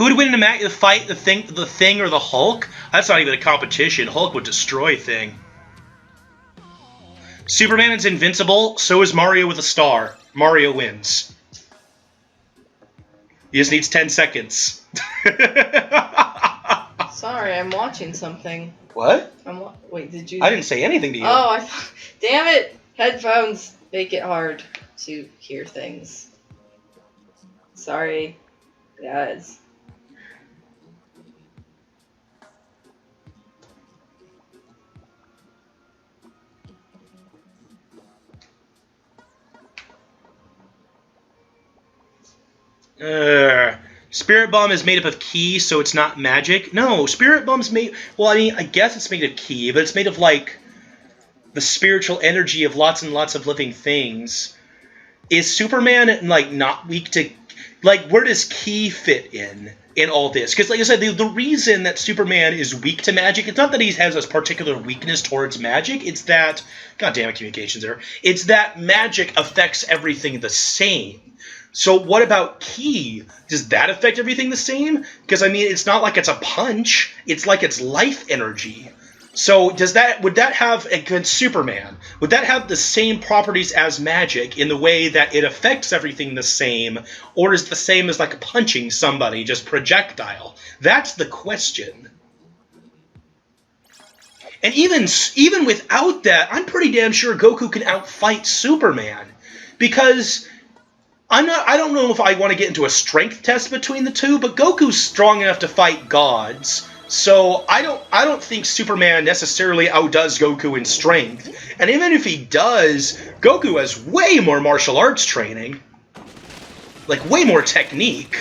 Who would win in a fight, the Thing or the Hulk? That's not even a competition. Hulk would destroy Thing. Superman is invincible, so is Mario with a star. Mario wins. He just needs 10 seconds. Sorry, I'm watching something. What? Wait, did you... I didn't say anything to you. Oh, I thought... Damn it! Headphones make it hard to hear things. Sorry, guys. Spirit Bomb is made up of ki, so it's not magic. No, Spirit Bomb's made... Well, I mean, I guess it's made of ki, but it's made of, like, the spiritual energy of lots and lots of living things. Is Superman, like, not weak to... Like, where does ki fit in all this? Because, like I said, the reason that Superman is weak to magic, it's not that he has a particular weakness towards magic, it's that... God damn it, communications error. It's that magic affects everything the same. So what about ki? Does that affect everything the same? Because, I mean, it's not like it's a punch. It's like it's life energy. So would that have, against Superman, would that have the same properties as magic in the way that it affects everything the same, or is it the same as, like, punching somebody, just projectile? That's the question. And even without that, I'm pretty damn sure Goku can outfight Superman. Because... I don't know if I want to get into a strength test between the two, but Goku's strong enough to fight gods. So I don't think Superman necessarily outdoes Goku in strength. And even if he does, Goku has way more martial arts training. Like, way more technique.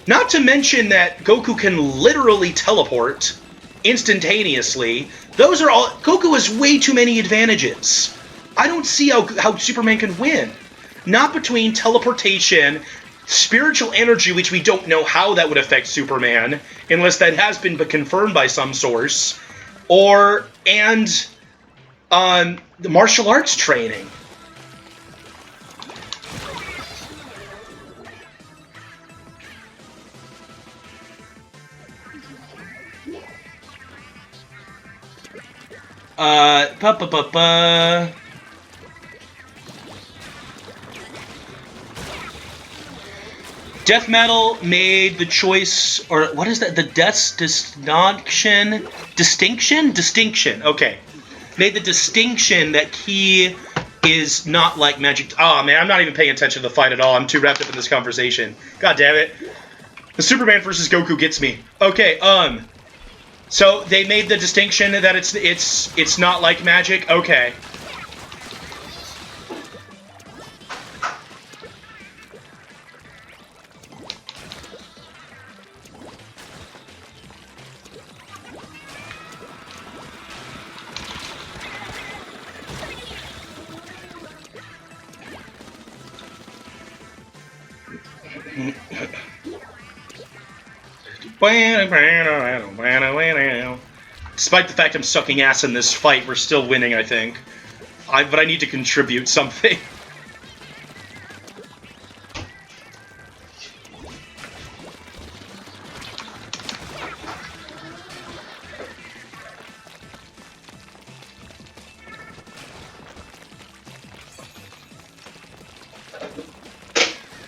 Not to mention that Goku can literally teleport instantaneously. Those are all... Goku has way too many advantages. I don't see how Superman can win. Not between teleportation, spiritual energy, which we don't know how that would affect Superman, unless that has been confirmed by some source, and the martial arts training. Death Metal made the choice, or what is that? The distinction. Okay, made the distinction that ki is not like magic. Oh man, I'm not even paying attention to the fight at all. I'm too wrapped up in this conversation. God damn it! The Superman versus Goku gets me. Okay, so they made the distinction that it's not like magic. Okay. Despite the fact I'm sucking ass in this fight, we're still winning, I think. But I need to contribute something.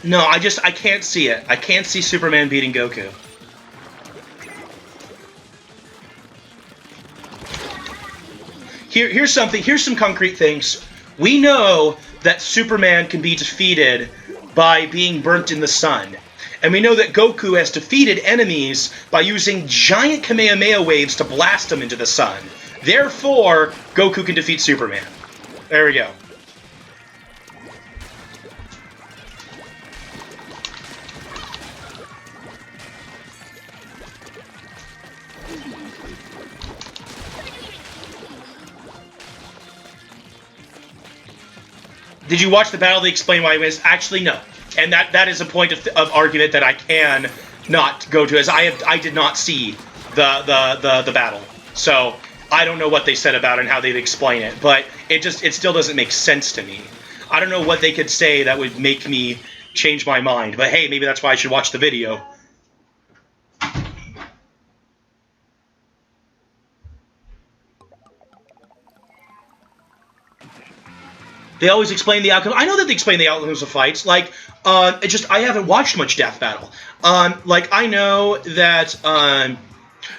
No, I can't see it. I can't see Superman beating Goku. Here's some concrete things. We know that Superman can be defeated by being burnt in the sun. And we know that Goku has defeated enemies by using giant Kamehameha waves to blast them into the sun. Therefore, Goku can defeat Superman. There we go. Did you watch the battle to explain why he wins? Actually, no. And that is a point of argument that I can not go to, as I did not see the battle. So I don't know what they said about it and how they'd explain it, but it still doesn't make sense to me. I don't know what they could say that would make me change my mind, but hey, maybe that's why I should watch the video. They always explain the outcome. I know that they explain the outcomes of fights. Like, I haven't watched much Death Battle. Like, I know that,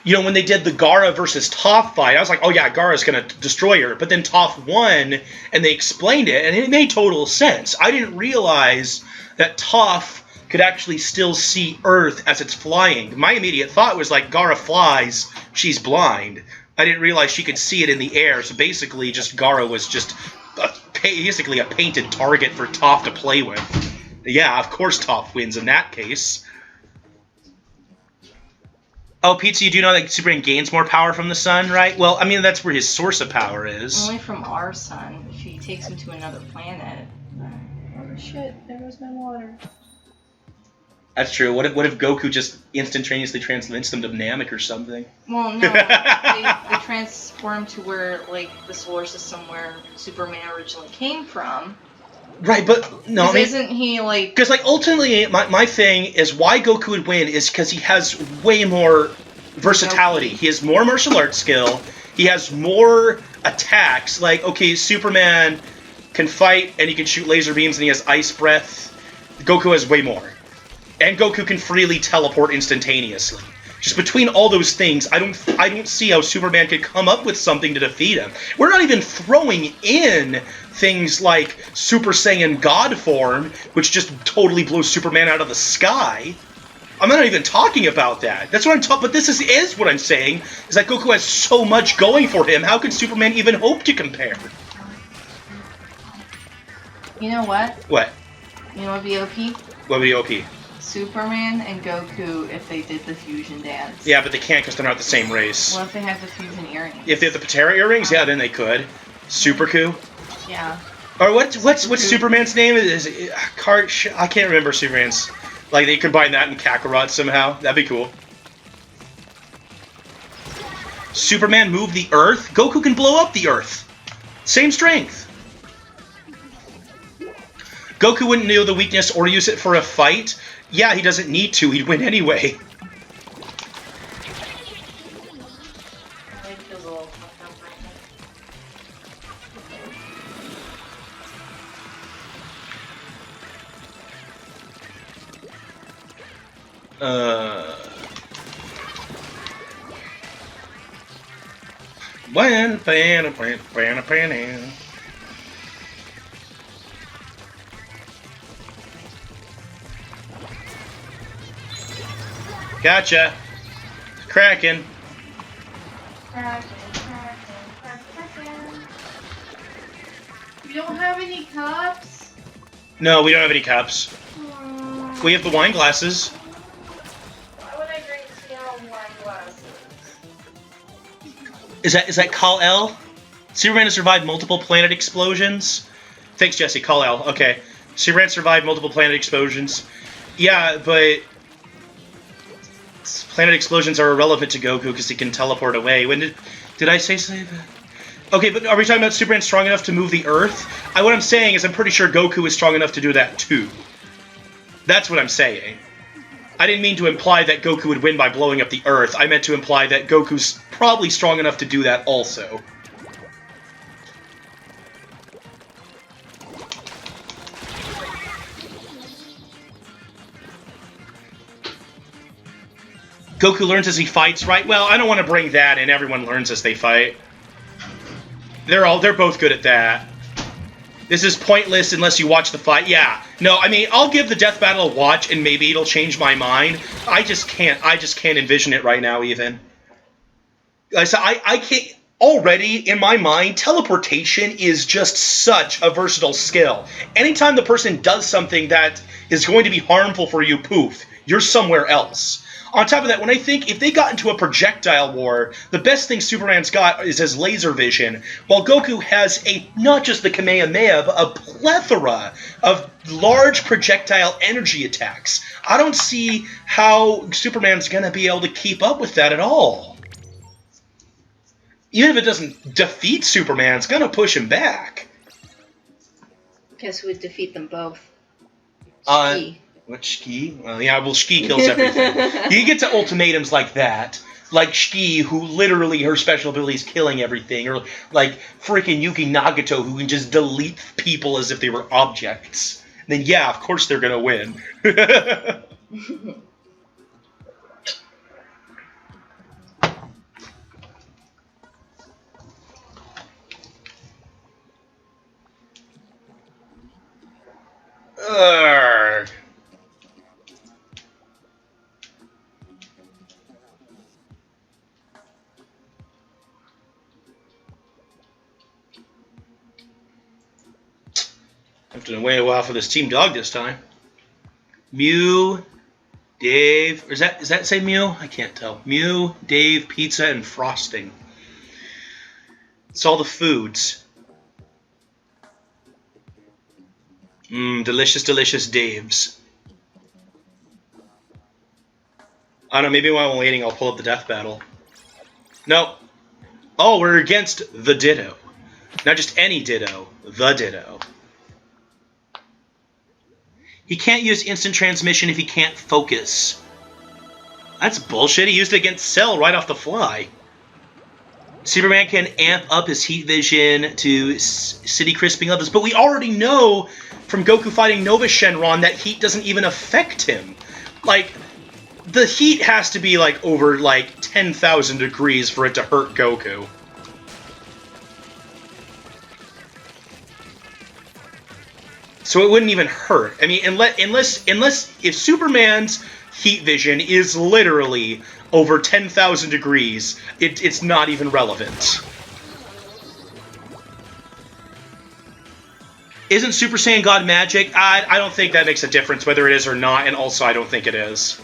when they did the Gara versus Toph fight, I was like, oh yeah, Gara's gonna destroy her. But then Toph won, and they explained it, and it made total sense. I didn't realize that Toph could actually still see Earth as it's flying. My immediate thought was like, Gara flies, she's blind. I didn't realize she could see it in the air, so basically just Gara was just basically a painted target for Toph to play with. Yeah, of course Toph wins in that case. Oh, Pizza, you do know that Superman gains more power from the sun, right? Well, I mean, that's where his source of power is. Only from our sun. If he takes him to another planet. Oh shit, there goes my water. That's true. What if Goku just instantaneously transmits them to Namek or something? Well, no. they transport him to where, like, the solar system where Superman originally came from. Right, but no, I mean, isn't he like? Because like ultimately, my thing is why Goku would win is because he has way more versatility. He has more martial arts skill. He has more attacks. Like, okay, Superman can fight and he can shoot laser beams and he has ice breath. Goku has way more, and Goku can freely teleport instantaneously. Just between all those things, I don't see how Superman could come up with something to defeat him. We're not even throwing in things like Super Saiyan God form, which just totally blows Superman out of the sky. I'm not even talking about that. That's what I'm talking. But this is what I'm saying is that Goku has so much going for him. How can Superman even hope to compare? You know what? What? You know what would be OP? What would be OP? Superman and Goku if they did the fusion dance. Yeah, but they can't because they're not the same race. What if they have the fusion earrings? If they have the Patera earrings, yeah, then they could. Superku? Yeah. Or what's Superman's name? Is it I can't remember Superman's. Like, they combine that and Kakarot somehow. That'd be cool. Superman move the Earth? Goku can blow up the Earth. Same strength. Goku wouldn't know the weakness or use it for a fight. Yeah, he doesn't need to. He'd win anyway. Gotcha. Kraken. We don't have any cups? No, we don't have any cups. We have the wine glasses. Why would I drink steel wine glasses? Is that Kal-El? Superman has survived multiple planet explosions. Thanks, Jesse. Kal-El. Okay. Superman survived multiple planet explosions. Yeah, but planet explosions are irrelevant to Goku because he can teleport away. When did I say something? Okay, but are we talking about Superman strong enough to move the Earth? What I'm saying is I'm pretty sure Goku is strong enough to do that too. That's what I'm saying. I didn't mean to imply that Goku would win by blowing up the Earth. I meant to imply that Goku's probably strong enough to do that also. Goku learns as he fights, right? Well, I don't want to bring that in. Everyone learns as they fight. They're both good at that. This is pointless unless you watch the fight. Yeah. No, I mean, I'll give the death battle a watch and maybe it'll change my mind. I just can't envision it right now even. I can't already in my mind, teleportation is just such a versatile skill. Anytime the person does something that is going to be harmful for you, poof, you're somewhere else. On top of that, when I think if they got into a projectile war, the best thing Superman's got is his laser vision, while Goku has not just the Kamehameha, but a plethora of large projectile energy attacks. I don't see how Superman's going to be able to keep up with that at all. Even if it doesn't defeat Superman, it's going to push him back. Guess who would defeat them both? What, Shiki? Well, yeah, well, Shiki kills everything. You get to ultimatums like that. Like Shiki, who literally her special ability is killing everything, or like freaking Yuki Nagato, who can just delete people as if they were objects. Then yeah, of course they're gonna win. Urgh. Have to wait a while for this Team Dog this time. Mew, Dave, or is that say Mew? I can't tell. Mew, Dave, pizza, and frosting. It's all the foods. Delicious, delicious Daves. I don't know, maybe while I'm waiting I'll pull up the death battle. No. Oh, we're against the Ditto. Not just any Ditto, the Ditto. He can't use instant transmission if he can't focus. That's bullshit. He used it against Cell right off the fly. Superman can amp up his heat vision to city crisping levels, but we already know from Goku fighting Nova Shenron that heat doesn't even affect him. Like, the heat has to be like over like 10,000 degrees for it to hurt Goku. So it wouldn't even hurt. I mean, unless if Superman's heat vision is literally over 10,000 degrees, it's not even relevant. Isn't Super Saiyan God magic? I don't think that makes a difference whether it is or not, and also I don't think it is.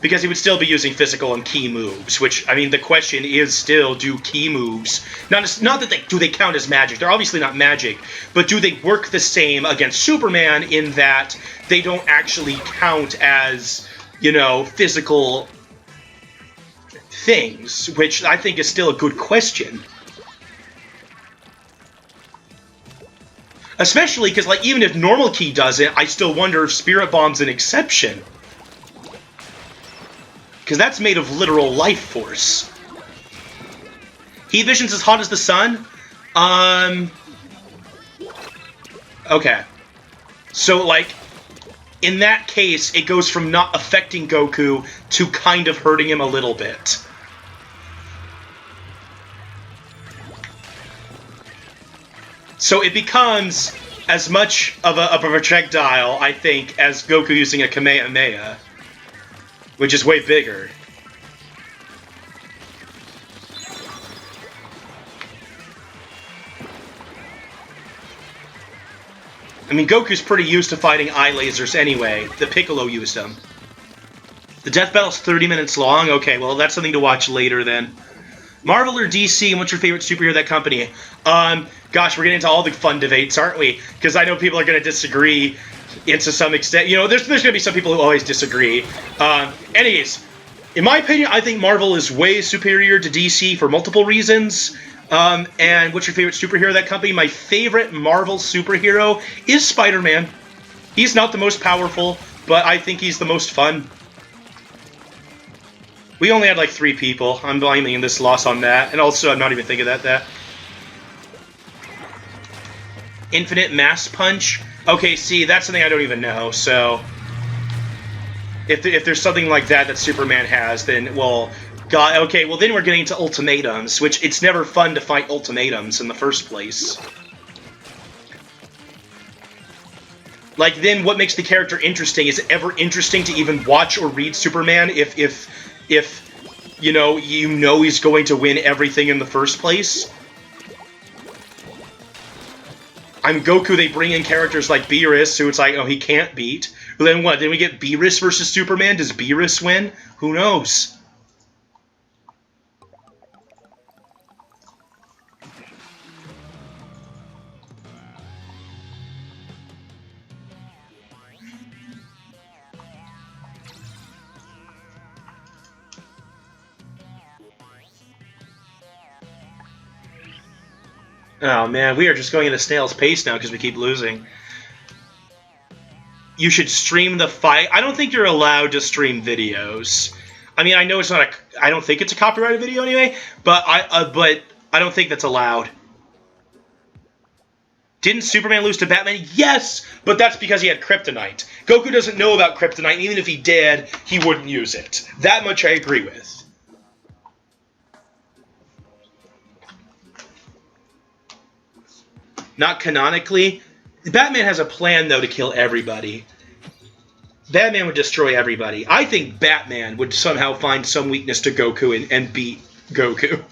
Because he would still be using physical and key moves, which, I mean, the question is still, do key moves... Not that do they count as magic? They're obviously not magic, but do they work the same against Superman in that they don't actually count as, you know, physical things, which I think is still a good question. Especially because, like, even if normal key does it, I still wonder if Spirit Bomb's an exception. Because that's made of literal life force. Heat vision's as hot as the sun? Okay. So, like, in that case, it goes from not affecting Goku to kind of hurting him a little bit. So it becomes as much of a projectile, I think, as Goku using a Kamehameha. Which is way bigger. I mean, Goku's pretty used to fighting eye lasers anyway. The Piccolo used them. The death battle's 30 minutes long? Okay, well, that's something to watch later then. Marvel or DC, and what's your favorite superhero of that company? Gosh, we're getting into all the fun debates, aren't we? Because I know people are going to disagree to some extent. You know, there's going to be some people who always disagree. Anyways, in my opinion, I think Marvel is way superior to DC for multiple reasons. And what's your favorite superhero of that company? My favorite Marvel superhero is Spider-Man. He's not the most powerful, but I think he's the most fun. We only had like 3 people. I'm blaming this loss on that. And also, I'm not even thinking that. Infinite Mass Punch? Okay, see, that's something I don't even know, so... If there's something like that Superman has, then, well... God, okay, well then we're getting into ultimatums, which it's never fun to fight ultimatums in the first place. Like, then what makes the character interesting? Is it ever interesting to even watch or read Superman if you know he's going to win everything in the first place? I'm Goku, they bring in characters like Beerus, who it's like, oh, he can't beat. But then what? Then we get Beerus versus Superman? Does Beerus win? Who knows? Oh man, we are just going at a snail's pace now because we keep losing. You should stream the fight. I don't think you're allowed to stream videos. I mean, I know it's not a. I don't think it's a copyrighted video anyway, but I don't think that's allowed. Didn't Superman lose to Batman? Yes, but that's because he had kryptonite. Goku doesn't know about kryptonite, and even if he did, he wouldn't use it. That much I agree with. Not canonically. Batman has a plan, though, to kill everybody. Batman would destroy everybody. I think Batman would somehow find some weakness to Goku and beat Goku.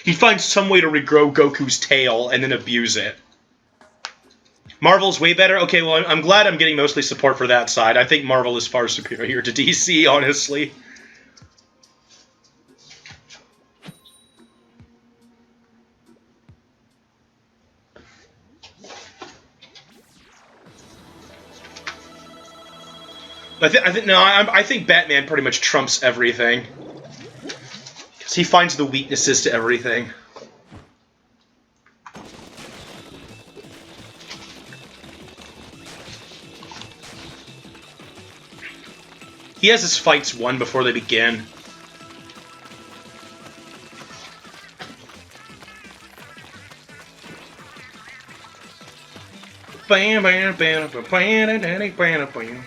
He'd find some way to regrow Goku's tail and then abuse it. Marvel's way better? Okay, well, I'm glad I'm getting mostly support for that side. I think Marvel is far superior to DC, honestly. I think Batman pretty much trumps everything. Because he finds the weaknesses to everything. He has his fights won before they begin. Bam, bam, bam, bam, bam, bam, bam, bam.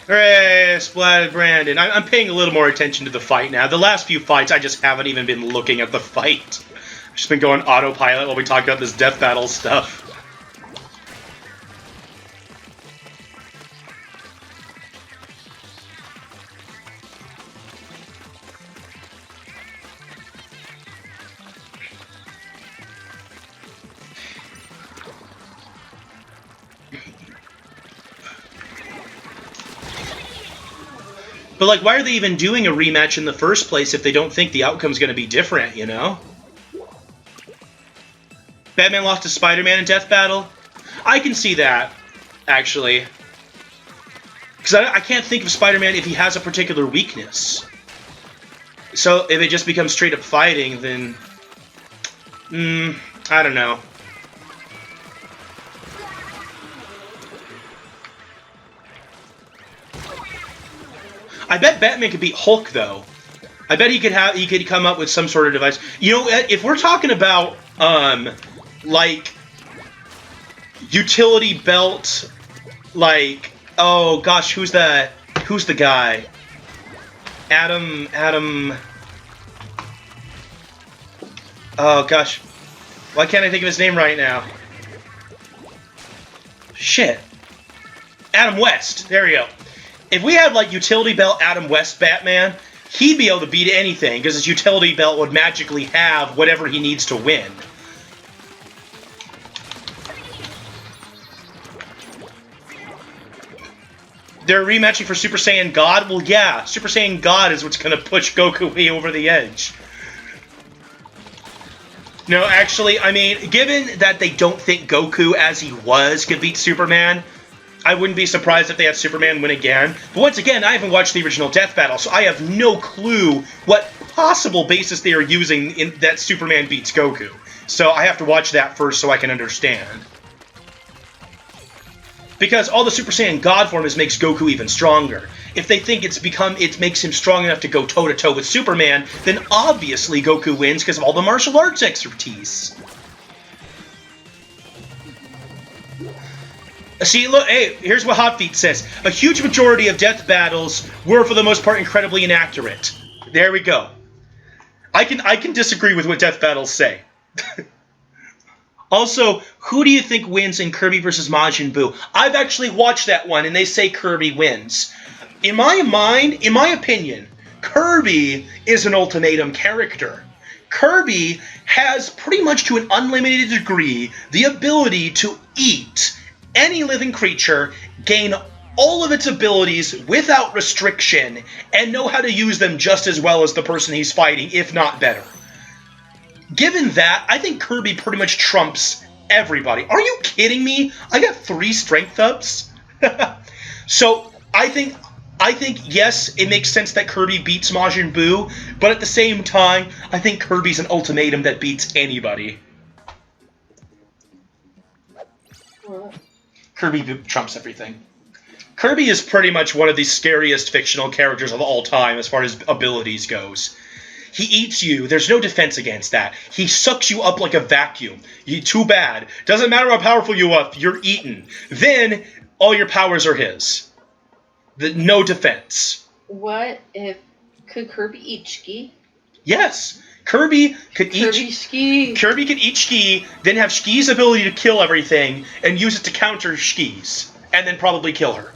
Hooray, splatted Brandon. I'm paying a little more attention to the fight now. The last few fights, I just haven't even been looking at the fight. I've just been going autopilot while we talk about this death battle stuff. But, like, why are they even doing a rematch in the first place if they don't think the outcome's going to be different, you know? Batman lost to Spider-Man in Death Battle? I can see that, actually. Because I can't think of Spider-Man if he has a particular weakness. So, if it just becomes straight-up fighting, then... I don't know. I bet Batman could beat Hulk, though. I bet he could come up with some sort of device. You know, if we're talking about like utility belt, like, oh gosh, who's the guy? Adam. Oh gosh, why can't I think of his name right now? Shit. Adam West. There we go. If we had, like, utility belt Adam West Batman, he'd be able to beat anything, because his utility belt would magically have whatever he needs to win. They're rematching for Super Saiyan God? Well, yeah, Super Saiyan God is what's going to push Goku way over the edge. No, actually, I mean, given that they don't think Goku, as he was, could beat Superman... I wouldn't be surprised if they had Superman win again. But once again, I haven't watched the original Death Battle, so I have no clue what possible basis they are using in that Superman beats Goku. So I have to watch that first so I can understand. Because all the Super Saiyan God form makes Goku even stronger. If they think it makes him strong enough to go toe-to-toe with Superman, then obviously Goku wins because of all the martial arts expertise. See, look, hey, here's what Hotfeet says. A huge majority of death battles were, for the most part, incredibly inaccurate. There we go. I can disagree with what death battles say. Also, who do you think wins in Kirby vs. Majin Buu? I've actually watched that one, and they say Kirby wins. In my mind, in my opinion, Kirby is an ultimatum character. Kirby has pretty much to an unlimited degree the ability to eat any living creature, gain all of its abilities without restriction, and know how to use them just as well as the person he's fighting, if not better. Given that, I think Kirby pretty much trumps everybody. Are you kidding me? I got 3 strength ups. So, I think, yes, it makes sense that Kirby beats Majin Buu, but at the same time, I think Kirby's an ultimatum that beats anybody. Kirby trumps everything. Kirby is pretty much one of the scariest fictional characters of all time as far as abilities goes. He eats you. There's no defense against that. He sucks you up like a vacuum. Too bad. Doesn't matter how powerful you are, you're eaten. Then, all your powers are his. No defense. What if... Could Kirby eat Shki? Yes. Kirby could eat Shki. Kirby could eat Shki, then have Shki's ability to kill everything, and use it to counter Shki's. And then probably kill her.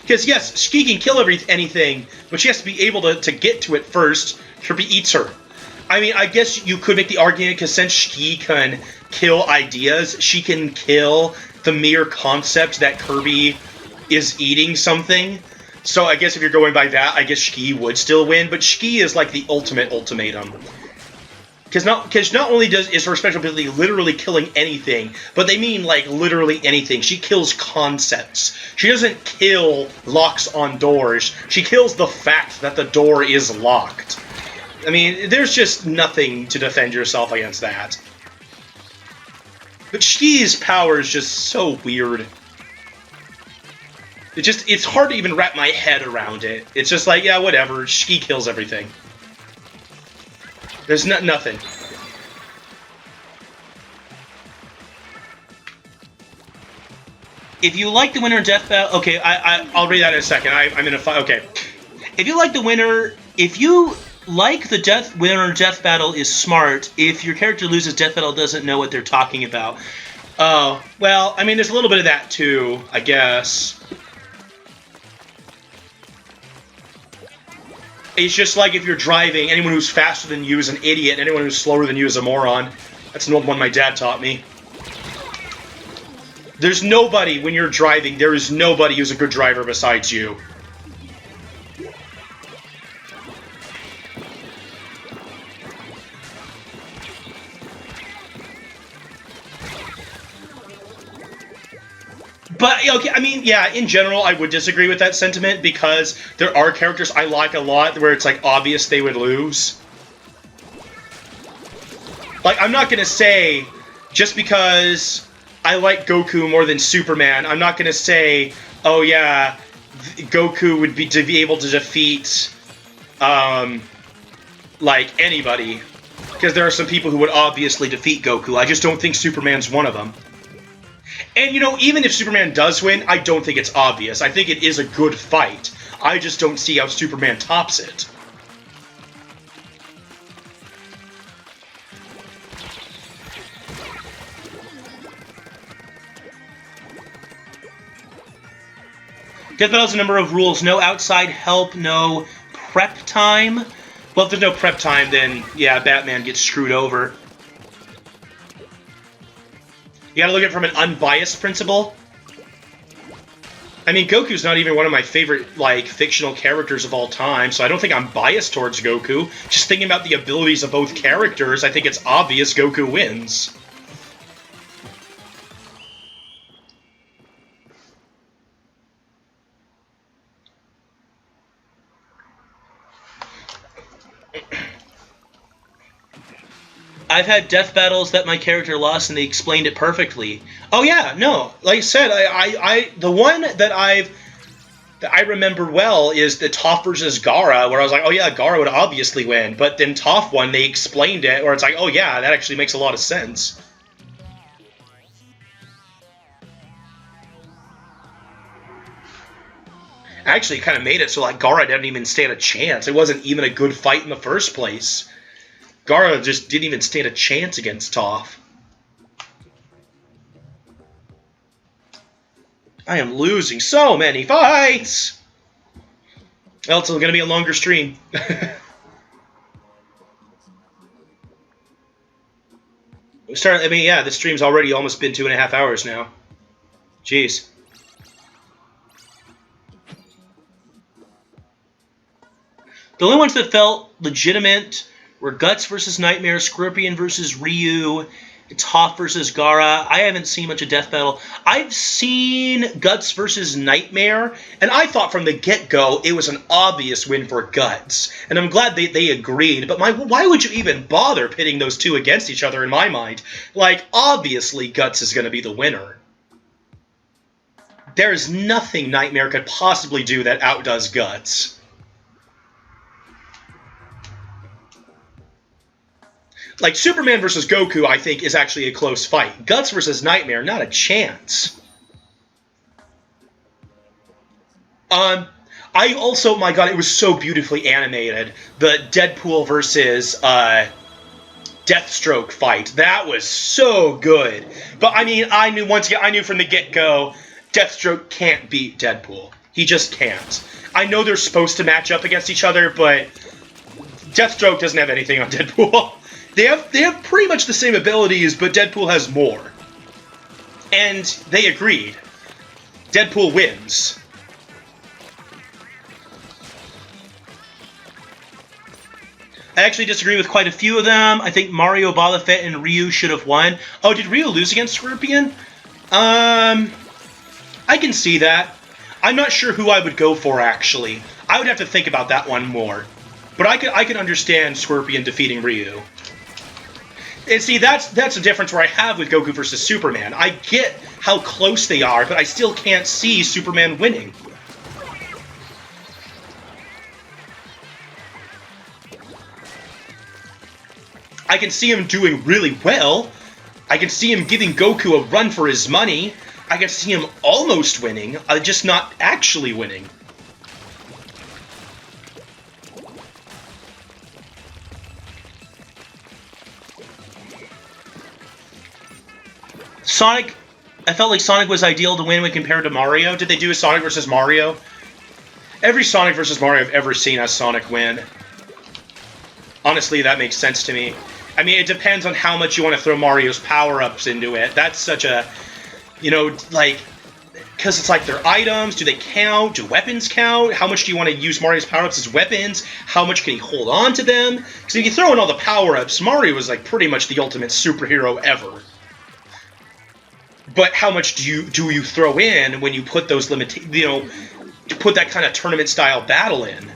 Because, yes, Shki can kill anything, but she has to be able to get to it first. Kirby eats her. I mean, I guess you could make the argument, because since Shki can kill ideas, she can kill the mere concept that Kirby is eating something. So I guess if you're going by that, I guess Shki would still win, but Shki is like the ultimate ultimatum. Because not only is her special ability literally killing anything, but they mean, like, literally anything. She kills concepts. She doesn't kill locks on doors. She kills the fact that the door is locked. I mean, there's just nothing to defend yourself against that. But Shki's power is just so weird. It's hard to even wrap my head around it. It's just like, yeah, whatever. Shki kills everything. There's nothing. If you like the winner death battle... Okay, I'll read that in a second. I'm in a fight. Okay. If you like the winner... If you like the winner death battle is smart, if your character loses death battle doesn't know what they're talking about. Oh, well, I mean, there's a little bit of that too, I guess. It's just like if you're driving, anyone who's faster than you is an idiot, and anyone who's slower than you is a moron. That's an old one my dad taught me. There's nobody, when you're driving, there is nobody who's a good driver besides you. But, okay, I mean, yeah, in general, I would disagree with that sentiment, because there are characters I like a lot where it's, like, obvious they would lose. Like, I'm not gonna say, just because I like Goku more than Superman, I'm not gonna say, oh yeah, Goku would be able to defeat, like, anybody. Because there are some people who would obviously defeat Goku. I just don't think Superman's one of them. And, you know, even if Superman does win, I don't think it's obvious. I think it is a good fight. I just don't see how Superman tops it. Death Battle has a number of rules. No outside help, no prep time. Well, if there's no prep time, then, yeah, Batman gets screwed over. You gotta look at it from an unbiased principle. I mean, Goku's not even one of my favorite, like, fictional characters of all time, so I don't think I'm biased towards Goku. Just thinking about the abilities of both characters, I think it's obvious Goku wins. I've had death battles that my character lost and they explained it perfectly. Oh yeah, no, like I said, the one that I remember well is the Toph versus Gaara, where I was like, oh yeah, Gaara would obviously win, but then Toph won, they explained it, where it's like, oh yeah, that actually makes a lot of sense. Actually, it kind of made it so like Gaara didn't even stand a chance. It wasn't even a good fight in the first place. Gaara just didn't even stand a chance against Toph. I am losing so many fights! Well, it's going to be a longer stream. I mean, yeah, this stream's already almost been 2.5 hours now. Jeez. The only ones that felt legitimate were Guts versus Nightmare, Scorpion versus Ryu, Toph versus Gara. I haven't seen much of Death Battle. I've seen Guts versus Nightmare, and I thought from the get-go it was an obvious win for Guts. And I'm glad they agreed, but why would you even bother pitting those two against each other in my mind? Like, obviously Guts is going to be the winner. There's nothing Nightmare could possibly do that outdoes Guts. Like, Superman versus Goku, I think, is actually a close fight. Guts versus Nightmare, not a chance. I also, my god, it was so beautifully animated. The Deadpool versus Deathstroke fight. That was so good. But, I mean, I knew from the get-go, Deathstroke can't beat Deadpool. He just can't. I know they're supposed to match up against each other, but Deathstroke doesn't have anything on Deadpool. They have pretty much the same abilities, but Deadpool has more. And they agreed. Deadpool wins. I actually disagree with quite a few of them. I think Mario, Boba Fett, and Ryu should have won. Oh, did Ryu lose against Scorpion? I can see that. I'm not sure who I would go for, actually. I would have to think about that one more. But I could understand Scorpion defeating Ryu. And see, that's a difference where I have with Goku versus Superman. I get how close they are, but I still can't see Superman winning. I can see him doing really well. I can see him giving Goku a run for his money. I can see him almost winning, just not actually winning. Sonic, I felt like Sonic was ideal to win when compared to Mario. Did they do a Sonic versus Mario? Every Sonic versus Mario I've ever seen has Sonic win. Honestly, that makes sense to me. I mean, it depends on how much you want to throw Mario's power-ups into it. That's such a, you know, like, because it's like their items. Do they count? Do weapons count? How much do you want to use Mario's power-ups as weapons? How much can he hold on to them? Because if you throw in all the power-ups, Mario is like pretty much the ultimate superhero ever. But how much do you throw in when you put those to put that kind of tournament-style battle in?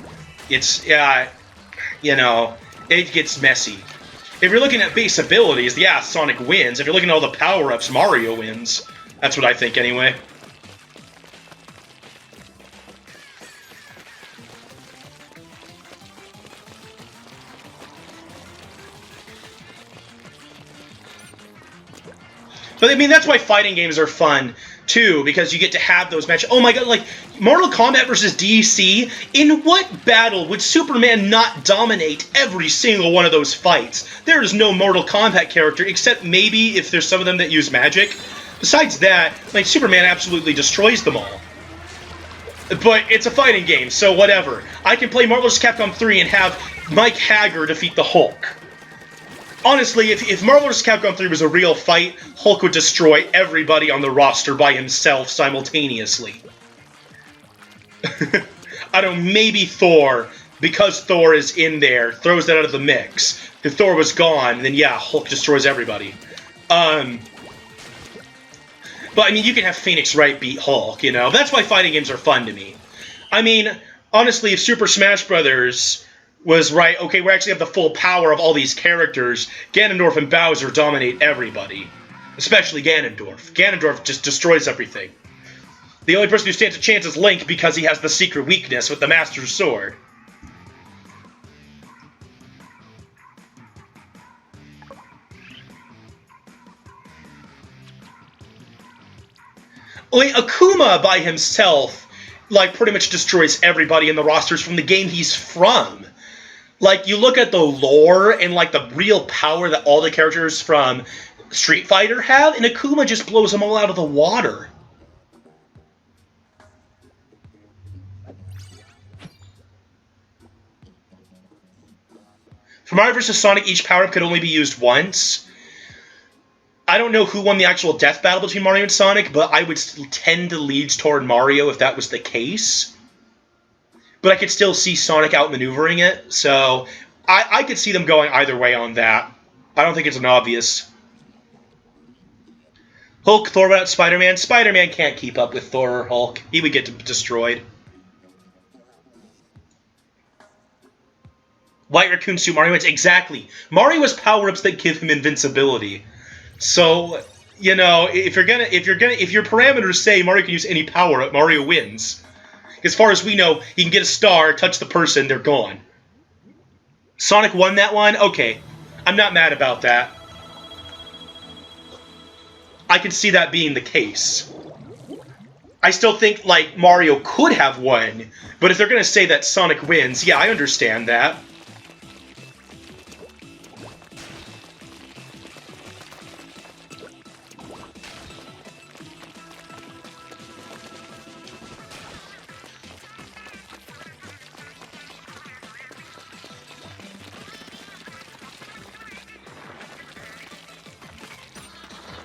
It's, you know, it gets messy. If you're looking at base abilities, yeah, Sonic wins. If you're looking at all the power-ups, Mario wins. That's what I think, anyway. But, I mean, that's why fighting games are fun, too, because you get to have those matches. Oh my god, like, Mortal Kombat versus DC, in what battle would Superman not dominate every single one of those fights? There is no Mortal Kombat character, except maybe if there's some of them that use magic. Besides that, like, Superman absolutely destroys them all. But it's a fighting game, so whatever. I can play Marvel vs. Capcom 3 and have Mike Haggar defeat the Hulk. Honestly, if Marvel vs. Capcom 3 was a real fight, Hulk would destroy everybody on the roster by himself simultaneously. I don't know, maybe Thor, because Thor is in there, throws that out of the mix. If Thor was gone, then yeah, Hulk destroys everybody. But, I mean, you can have Phoenix Wright beat Hulk, you know? That's why fighting games are fun to me. I mean, honestly, if Super Smash Bros. Was right, okay, we actually have the full power of all these characters, Ganondorf and Bowser dominate everybody. Especially Ganondorf. Ganondorf just destroys everything. The only person who stands a chance is Link because he has the secret weakness with the Master Sword. Like, Akuma by himself, like, pretty much destroys everybody in the rosters from the game he's from. Like, you look at the lore and, like, the real power that all the characters from Street Fighter have, and Akuma just blows them all out of the water. For Mario vs. Sonic, each power-up could only be used once. I don't know who won the actual death battle between Mario and Sonic, but I would tend to lean toward Mario if that was the case. But I could still see Sonic outmaneuvering it, so I could see them going either way on that. I don't think it's an obvious. Hulk, Thor without Spider-Man. Spider-Man can't keep up with Thor or Hulk. He would get destroyed. White Raccoon suit Mario wins. Exactly. Mario has power-ups that give him invincibility. So, you know, if your parameters say Mario can use any power-up, Mario wins. As far as we know, he can get a star, touch the person, they're gone. Sonic won that one? Okay. I'm not mad about that. I can see that being the case. I still think, like, Mario could have won, but if they're going to say that Sonic wins, yeah, I understand that.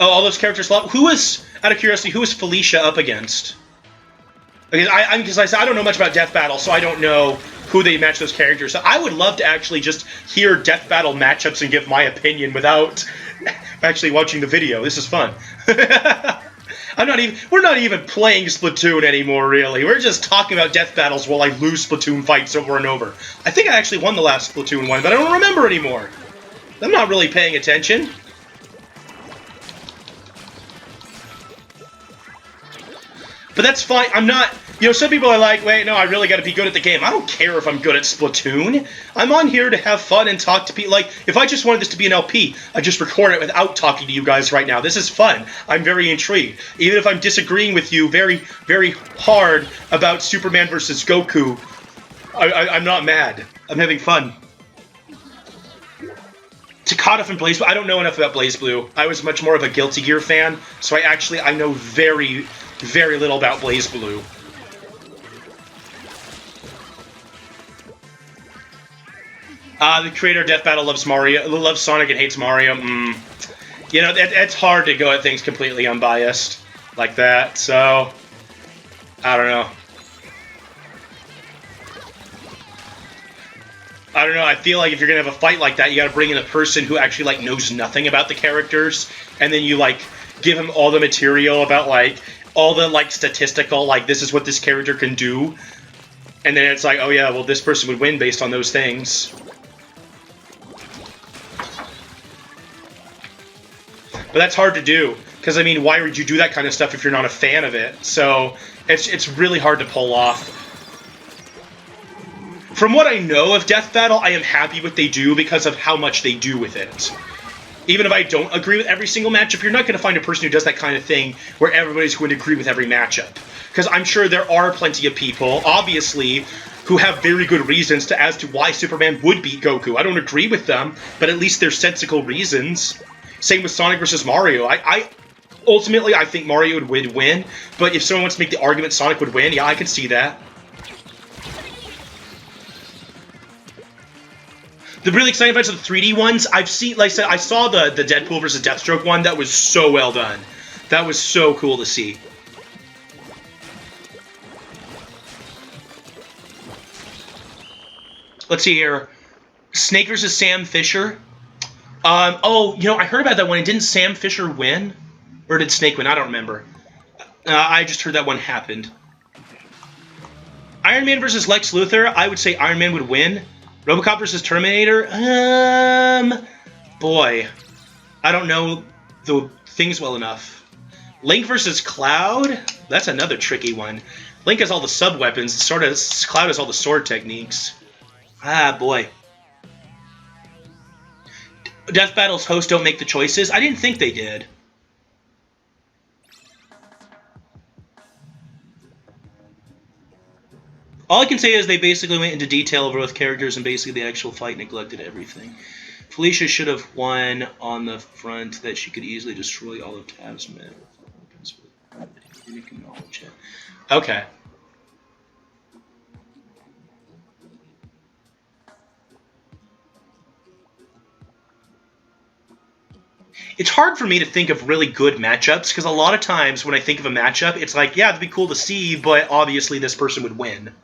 Oh, all those characters. Who was, out of curiosity, who was Felicia up against? Because I don't know much about Death Battle, so I don't know who they match those characters. So I would love to actually just hear Death Battle matchups and give my opinion without actually watching the video. This is fun. We're not even playing Splatoon anymore, really. We're just talking about Death Battles while I lose Splatoon fights over and over. I think I actually won the last Splatoon one, but I don't remember anymore. I'm not really paying attention. But that's fine. I'm not... You know, some people are like, wait, no, I really got to be good at the game. I don't care if I'm good at Splatoon. I'm on here to have fun and talk to people. Like, if I just wanted this to be an LP, I'd just record it without talking to you guys right now. This is fun. I'm very intrigued. Even if I'm disagreeing with you very, very hard about Superman versus Goku, I'm not mad. I'm having fun. Takata from BlazBlue. I don't know enough about BlazBlue. I was much more of a Guilty Gear fan, so I know very, very little about BlazBlue. The creator of Death Battle loves Sonic and hates Mario. You know, it's hard to go at things completely unbiased like that, so... I don't know. I don't know, I feel like if you're gonna have a fight like that, you gotta bring in a person who actually, like, knows nothing about the characters, and then you, like, give him all the material about, like, all the, like, statistical, like, this is what this character can do, and then it's like, oh yeah, well, this person would win based on those things. But that's hard to do, because, I mean, why would you do that kind of stuff if you're not a fan of it? So, it's really hard to pull off. From what I know of Death Battle, I am happy with what they do because of how much they do with it. Even if I don't agree with every single matchup, you're not going to find a person who does that kind of thing where everybody's going to agree with every matchup. Because I'm sure there are plenty of people, obviously, who have very good reasons as to why Superman would beat Goku. I don't agree with them, but at least there's sensical reasons. Same with Sonic versus Mario. Ultimately, I think Mario would win, but if someone wants to make the argument Sonic would win, yeah, I can see that. The really exciting events are the 3D ones. I've seen, like I said, I saw the Deadpool versus Deathstroke one. That was so well done. That was so cool to see. Let's see here. Snake versus Sam Fisher. Oh, you know, I heard about that one. Didn't Sam Fisher win? Or did Snake win? I don't remember. I just heard that one happened. Iron Man versus Lex Luthor. I would say Iron Man would win. RoboCop versus Terminator? Boy. I don't know the things well enough. Link versus Cloud? That's another tricky one. Link has all the sub-weapons. Cloud has all the sword techniques. Ah, boy. Death Battle's hosts don't make the choices? I didn't think they did. All I can say is they basically went into detail over both characters and basically the actual fight neglected everything. Felicia should have won on the front that she could easily destroy all of Tav's men. Okay. It's hard for me to think of really good matchups, because a lot of times when I think of a matchup, it's like, yeah, it'd be cool to see, but obviously this person would win.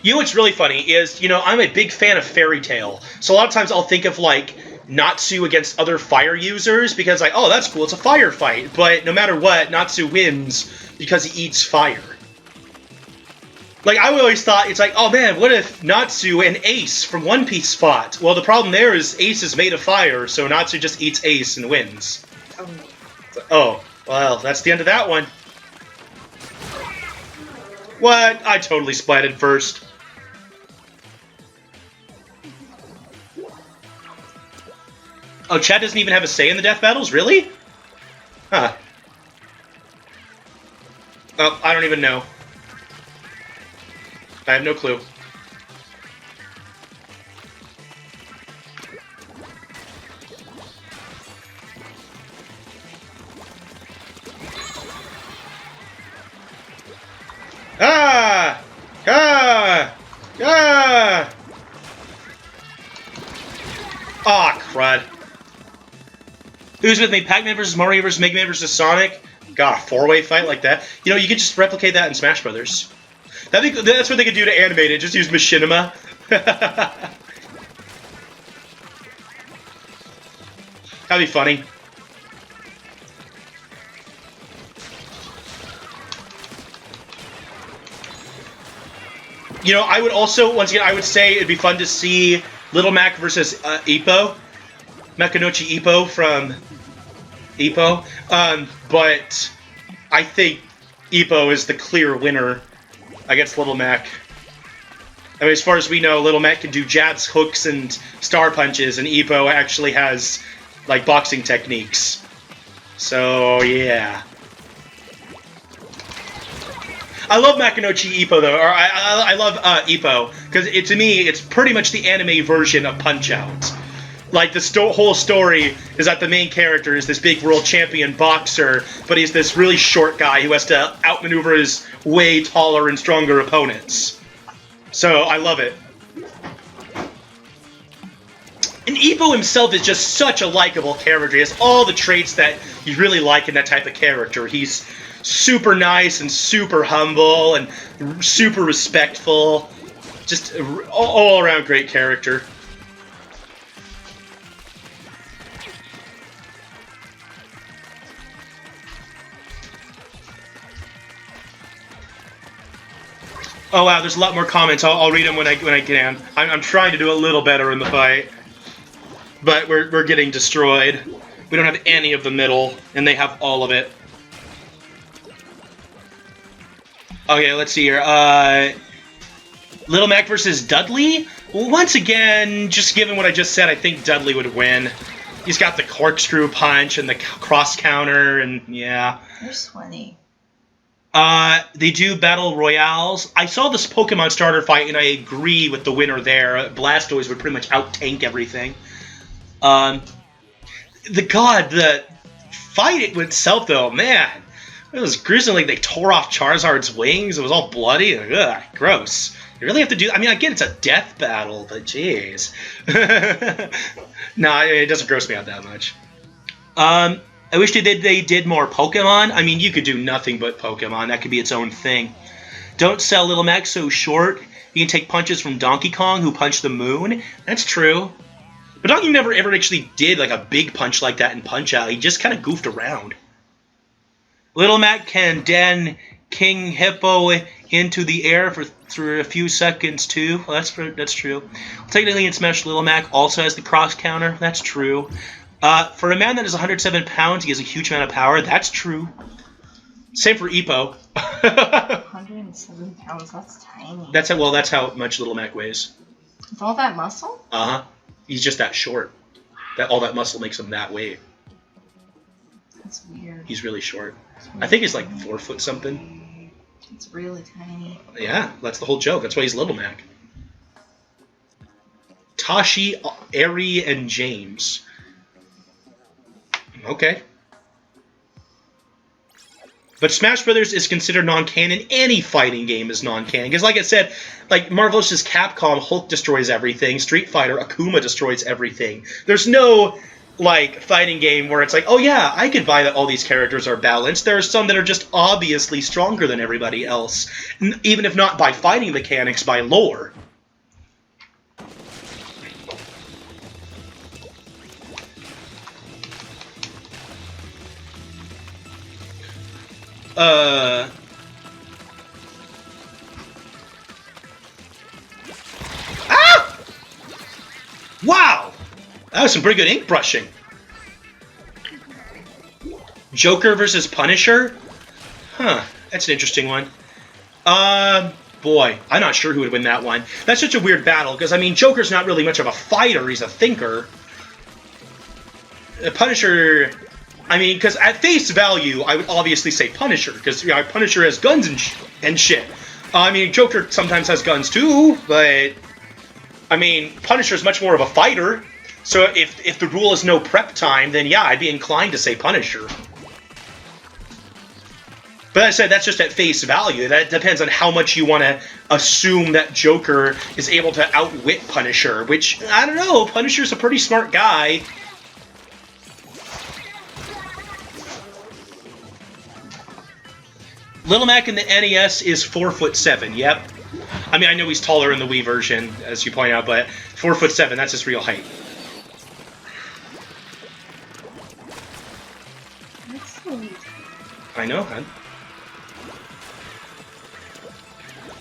You know what's really funny is, I'm a big fan of Fairy Tail. So a lot of times I'll think of, like, Natsu against other fire users because, like, oh, that's cool, it's a firefight. But no matter what, Natsu wins because he eats fire. Like, I always thought, it's like, oh man, what if Natsu and Ace from One Piece fought? Well, the problem there is Ace is made of fire, so Natsu just eats Ace and wins. Oh, well, that's the end of that one. What? I totally splatted first. Oh, Chad doesn't even have a say in the death battles? Really? Huh. Oh, I don't even know. I have no clue. Ah! Ah! Ah! Ah, crud. Who's with me? Pac-Man versus Mario versus Mega Man versus Sonic? God, a four-way fight like that? You know, you could just replicate that in Smash Brothers. That's what they could do to animate it. Just use machinima. That'd be funny. You know, I would also, once again, I would say it'd be fun to see Little Mac versus Ippo. Mekanochi Ippo from Ippo. But I think Ippo is the clear winner against Little Mac. I mean, as far as we know, Little Mac can do jabs, hooks, and star punches, and Ippo actually has, like, boxing techniques. So, yeah. I love Mekanochi Ippo, though. Or I love Ippo, because to me, it's pretty much the anime version of Punch-Out! Like, the whole story is that the main character is this big world champion boxer, but he's this really short guy who has to outmaneuver his way taller and stronger opponents. So, I love it. And Ippo himself is just such a likable character. He has all the traits that you really like in that type of character. He's super nice and super humble and super respectful. Just all-around great character. Oh wow, there's a lot more comments. I'll read them when I can. I'm trying to do a little better in the fight, but we're getting destroyed. We don't have any of the middle, and they have all of it. Okay, let's see here. Little Mac versus Dudley. Once again, just given what I just said, I think Dudley would win. He's got the corkscrew punch and the cross counter, and yeah. You're sweaty. They do battle royales. I saw this Pokemon starter fight, and I agree with the winner there. Blastoise would pretty much out-tank everything. The fight itself, though, man, it was gruesome. Like, they tore off Charizard's wings. It was all bloody. Ugh, gross. You really have to do... I mean, again, it's a death battle, but jeez. No, it doesn't gross me out that much. I wish they did more Pokemon. I mean, you could do nothing but Pokemon. That could be its own thing. Don't sell Little Mac so short. You can take punches from Donkey Kong, who punched the moon. That's true. But Donkey never ever actually did like a big punch like that in Punch-Out. He just kind of goofed around. Little Mac can den King Hippo into the air for a few seconds too. Well, that's true. Technically in Smash, Little Mac also has the cross counter. That's true. For a man that is 107 pounds, he has a huge amount of power. That's true. Same for Ippo. 107 pounds, that's tiny. That's how much Little Mac weighs. With all that muscle? Uh-huh. He's just that short. All that muscle makes him that weight. That's weird. He's really short. I think he's like 4 foot something. It's really tiny. Yeah, that's the whole joke. That's why he's Little Mac. Tashi, Ari, and James. Okay. But Smash Brothers is considered non-canon. Any fighting game is non-canon. Because like I said, like Marvel vs. Capcom, Hulk destroys everything. Street Fighter, Akuma destroys everything. There's no like fighting game where it's like, oh yeah, I could buy that all these characters are balanced. There are some that are just obviously stronger than everybody else, even if not by fighting mechanics, by lore. Ah! Wow! That was some pretty good ink brushing. Joker versus Punisher? Huh, that's an interesting one. Boy, I'm not sure who would win that one. That's such a weird battle, because, I mean, Joker's not really much of a fighter, he's a thinker. Punisher, I mean, because at face value, I would obviously say Punisher, because Punisher has guns and shit. I mean, Joker sometimes has guns too, but, I mean, Punisher's much more of a fighter. So if the rule is no prep time, then yeah, I'd be inclined to say Punisher. But as I said, that's just at face value. That depends on how much you want to assume that Joker is able to outwit Punisher, which, I don't know, Punisher's a pretty smart guy. Little Mac in the NES is 4'7", yep. I mean, I know he's taller in the Wii version, as you point out, but 4'7", that's his real height. I know, man.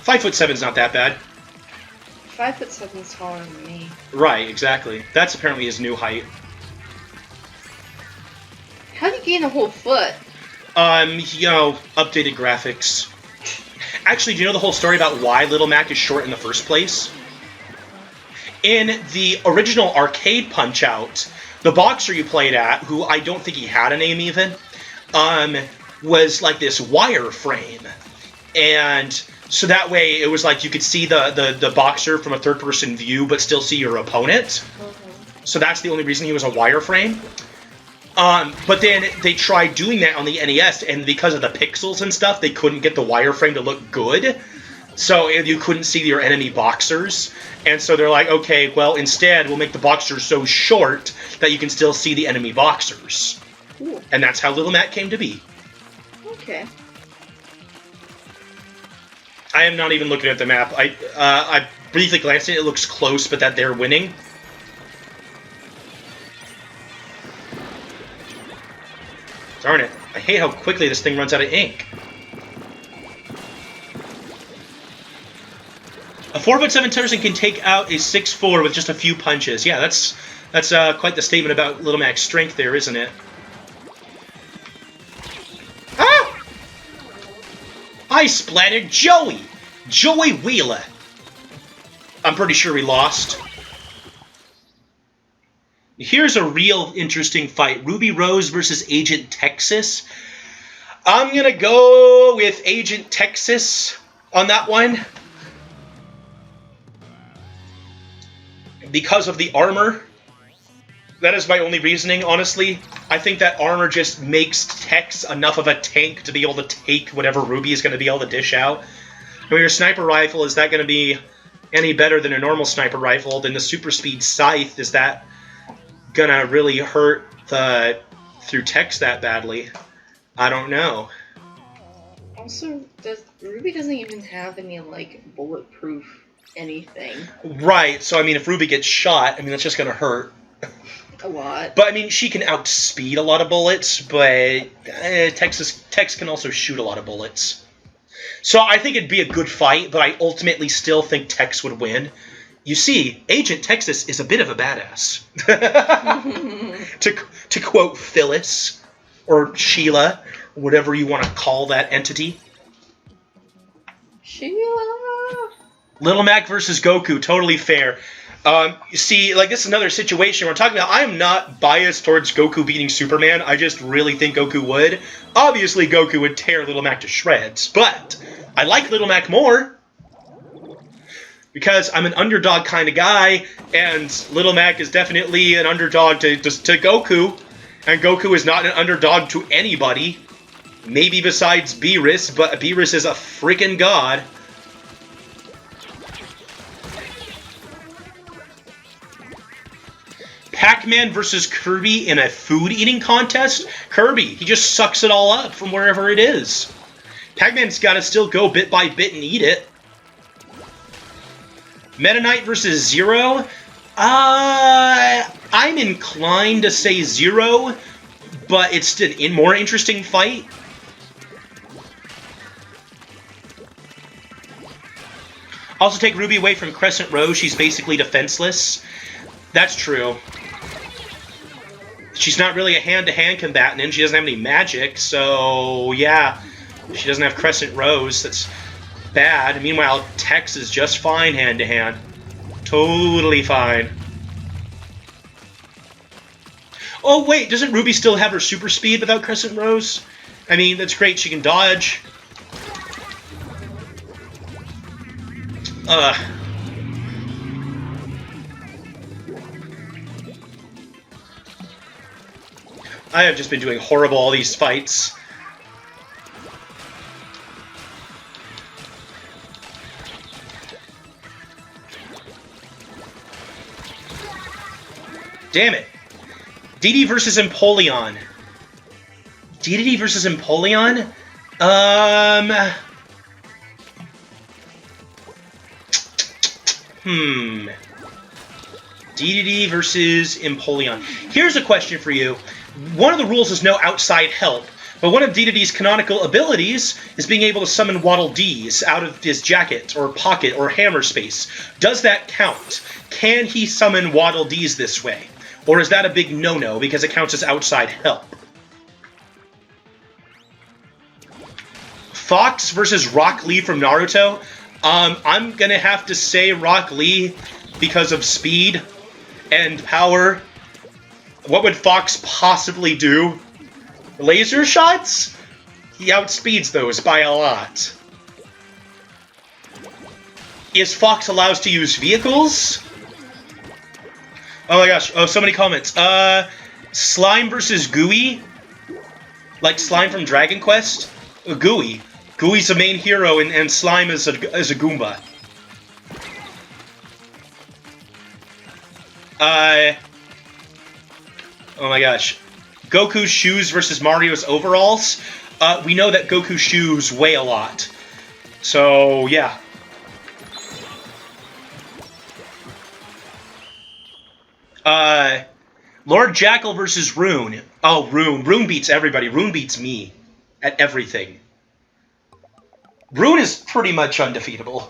5'7" not that bad. 5'7" taller than me. Right, exactly. That's apparently his new height. How do you gain a whole foot? You know, updated graphics. Actually, do you know the whole story about why Little Mac is short in the first place? In the original arcade Punch-Out, the boxer you played at, who I don't think he had a name even, was like this wireframe. And so that way it was like you could see the boxer from a third-person view but still see your opponent. So that's the only reason he was a wireframe. But then they tried doing that on the NES, and because of the pixels and stuff, they couldn't get the wireframe to look good. So you couldn't see your enemy boxers. And so they're like, okay, well, instead, we'll make the boxers so short that you can still see the enemy boxers. Cool. And that's how Little Mac came to be. Okay. I am not even looking at the map. I briefly glanced at it. It looks close, but that they're winning. Darn it. I hate how quickly this thing runs out of ink. A 4'7" person can take out a 6'4" with just a few punches. Yeah, that's quite the statement about Little Mac's strength there, isn't it? Ah! I splattered Joey! Joey Wheeler! I'm pretty sure we lost. Here's a real interesting fight. Ruby Rose versus Agent Texas. I'm going to go with Agent Texas on that one. Because of the armor. That is my only reasoning, honestly. I think that armor just makes Tex enough of a tank to be able to take whatever Ruby is going to be able to dish out. I mean, your sniper rifle, is that going to be any better than a normal sniper rifle? Then the super speed scythe, is that gonna really hurt through Tex that badly? I don't know. Also, Ruby doesn't even have any, like, bulletproof anything. Right, so I mean, if Ruby gets shot, I mean, that's just gonna hurt. A lot. But I mean, she can outspeed a lot of bullets, but Tex can also shoot a lot of bullets. So I think it'd be a good fight, but I ultimately still think Tex would win. You see, Agent Texas is a bit of a badass. to quote Phyllis, or Sheila, or whatever you want to call that entity. Sheila! Little Mac versus Goku, totally fair. You see, like, this is another situation we're talking about. I am not biased towards Goku beating Superman. I just really think Goku would. Obviously, Goku would tear Little Mac to shreds, but I like Little Mac more. Because I'm an underdog kind of guy, and Little Mac is definitely an underdog to Goku, and Goku is not an underdog to anybody, maybe besides Beerus, but Beerus is a freaking god. Pac-Man versus Kirby in a food-eating contest? Kirby, he just sucks it all up from wherever it is. Pac-Man's got to still go bit by bit and eat it. Meta Knight versus Zero? I'm inclined to say Zero, but it's an more interesting fight. Also take Ruby away from Crescent Rose, she's basically defenseless. That's true. She's not really a hand-to-hand combatant, and she doesn't have any magic, so yeah. She doesn't have Crescent Rose, that's bad. Meanwhile, Tex is just fine hand-to-hand. Totally fine. Oh, wait, doesn't Ruby still have her super speed without Crescent Rose? I mean, that's great, she can dodge. I have just been doing horrible all these fights. Damn it. DD versus Empoleon. DDD versus Empoleon? DDD versus Empoleon. Here's a question for you. One of the rules is no outside help, but one of DDD's canonical abilities is being able to summon Waddle Dees out of his jacket or pocket or hammer space. Does that count? Can he summon Waddle Dees this way? Or is that a big no-no because it counts as outside help? Fox versus Rock Lee from Naruto. I'm going to have to say Rock Lee because of speed and power. What would Fox possibly do? Laser shots? He outspeeds those by a lot. Is Fox allowed to use vehicles? Oh my gosh, oh, so many comments. Slime versus Gooey? Like Slime from Dragon Quest? Gooey. Gooey's the main hero, and Slime is a Goomba. Oh my gosh. Goku's shoes versus Mario's overalls? We know that Goku's shoes weigh a lot. So, yeah. Lord Jackal versus Rune. Oh, Rune. Rune beats everybody. Rune beats me at everything. Rune is pretty much undefeatable.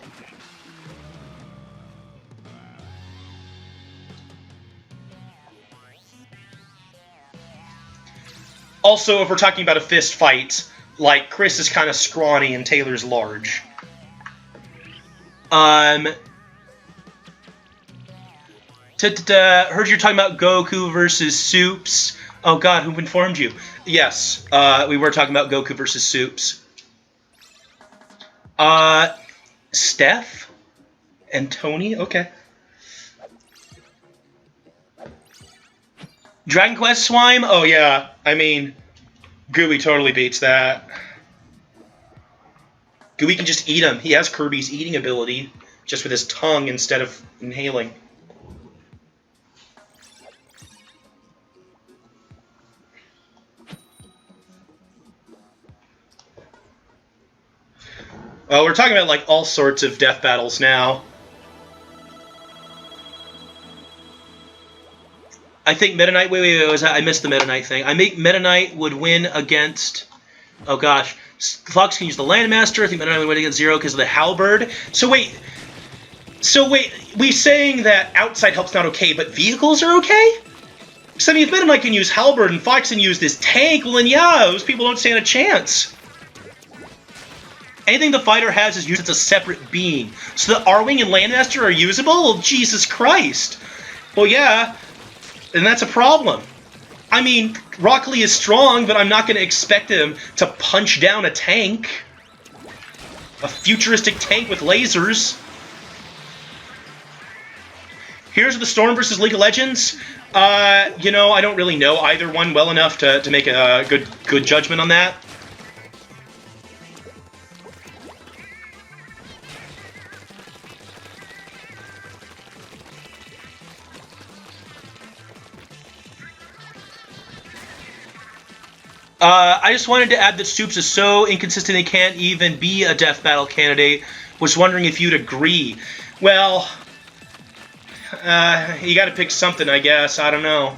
Also, if we're talking about a fist fight, like, Chris is kind of scrawny and Taylor's large. Heard you're talking about Goku versus Soups. Oh god, who informed you? Yes, we were talking about Goku versus Soups. Steph? And Tony? Okay. Dragon Quest Slime? Oh yeah, I mean, Gooey totally beats that. Gooey can just eat him. He has Kirby's eating ability, just with his tongue instead of inhaling. Well, we're talking about, like, all sorts of death battles now. I think Meta Knight... Wait, I missed the Meta Knight thing. I think Meta Knight would win against... Oh, gosh. Fox can use the Landmaster. I think Meta Knight would win against Zero because of the Halberd. So, wait, we saying that outside help's not okay, but vehicles are okay? So, I mean, if Meta Knight can use Halberd and Fox can use this tank, well, then, yeah, those people don't stand a chance. Anything the fighter has is used as a separate being. So the R-Wing and Landmaster are usable? Well, Jesus Christ. Well, yeah, and that's a problem. I mean, Rock Lee is strong, but I'm not going to expect him to punch down a tank. A futuristic tank with lasers. Here's of the Storm versus League of Legends. You know, I don't really know either one well enough to make a good judgment on that. I just wanted to add that Stoops is so inconsistent he can't even be a death battle candidate. Was wondering if you'd agree. Well, you got to pick something, I guess. I don't know.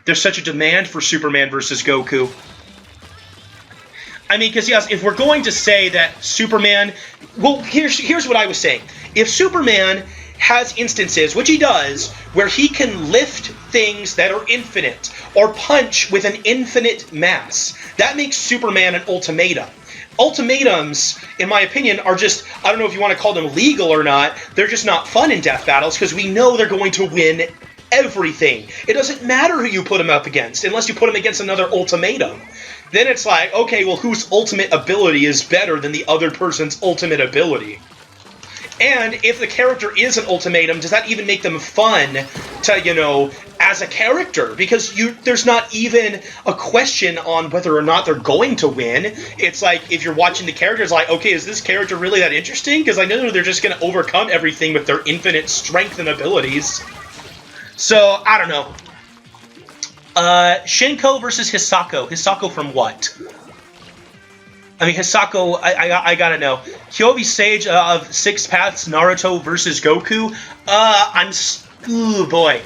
There's such a demand for Superman versus Goku. I mean, because yes, if we're going to say that Superman... Well, here's what I was saying. If Superman has instances, which he does, where he can lift things that are infinite, or punch with an infinite mass, that makes Superman an ultimatum. Ultimatums, in my opinion, are just, I don't know if you want to call them legal or not, they're just not fun in death battles, because we know they're going to win everything. It doesn't matter who you put them up against, unless you put them against another ultimatum. Then it's like, okay, well, whose ultimate ability is better than the other person's ultimate ability? And if the character is an ultimatum, does that even make them fun to, you know, as a character? Because there's not even a question on whether or not they're going to win. It's like, if you're watching the characters, like, okay, is this character really that interesting? Because I know they're just going to overcome everything with their infinite strength and abilities. So, I don't know. Shinko versus Hisako. Hisako from what? I mean, Hisako, I gotta know. Kyobi Sage of Six Paths Naruto versus Goku. Ooh, boy.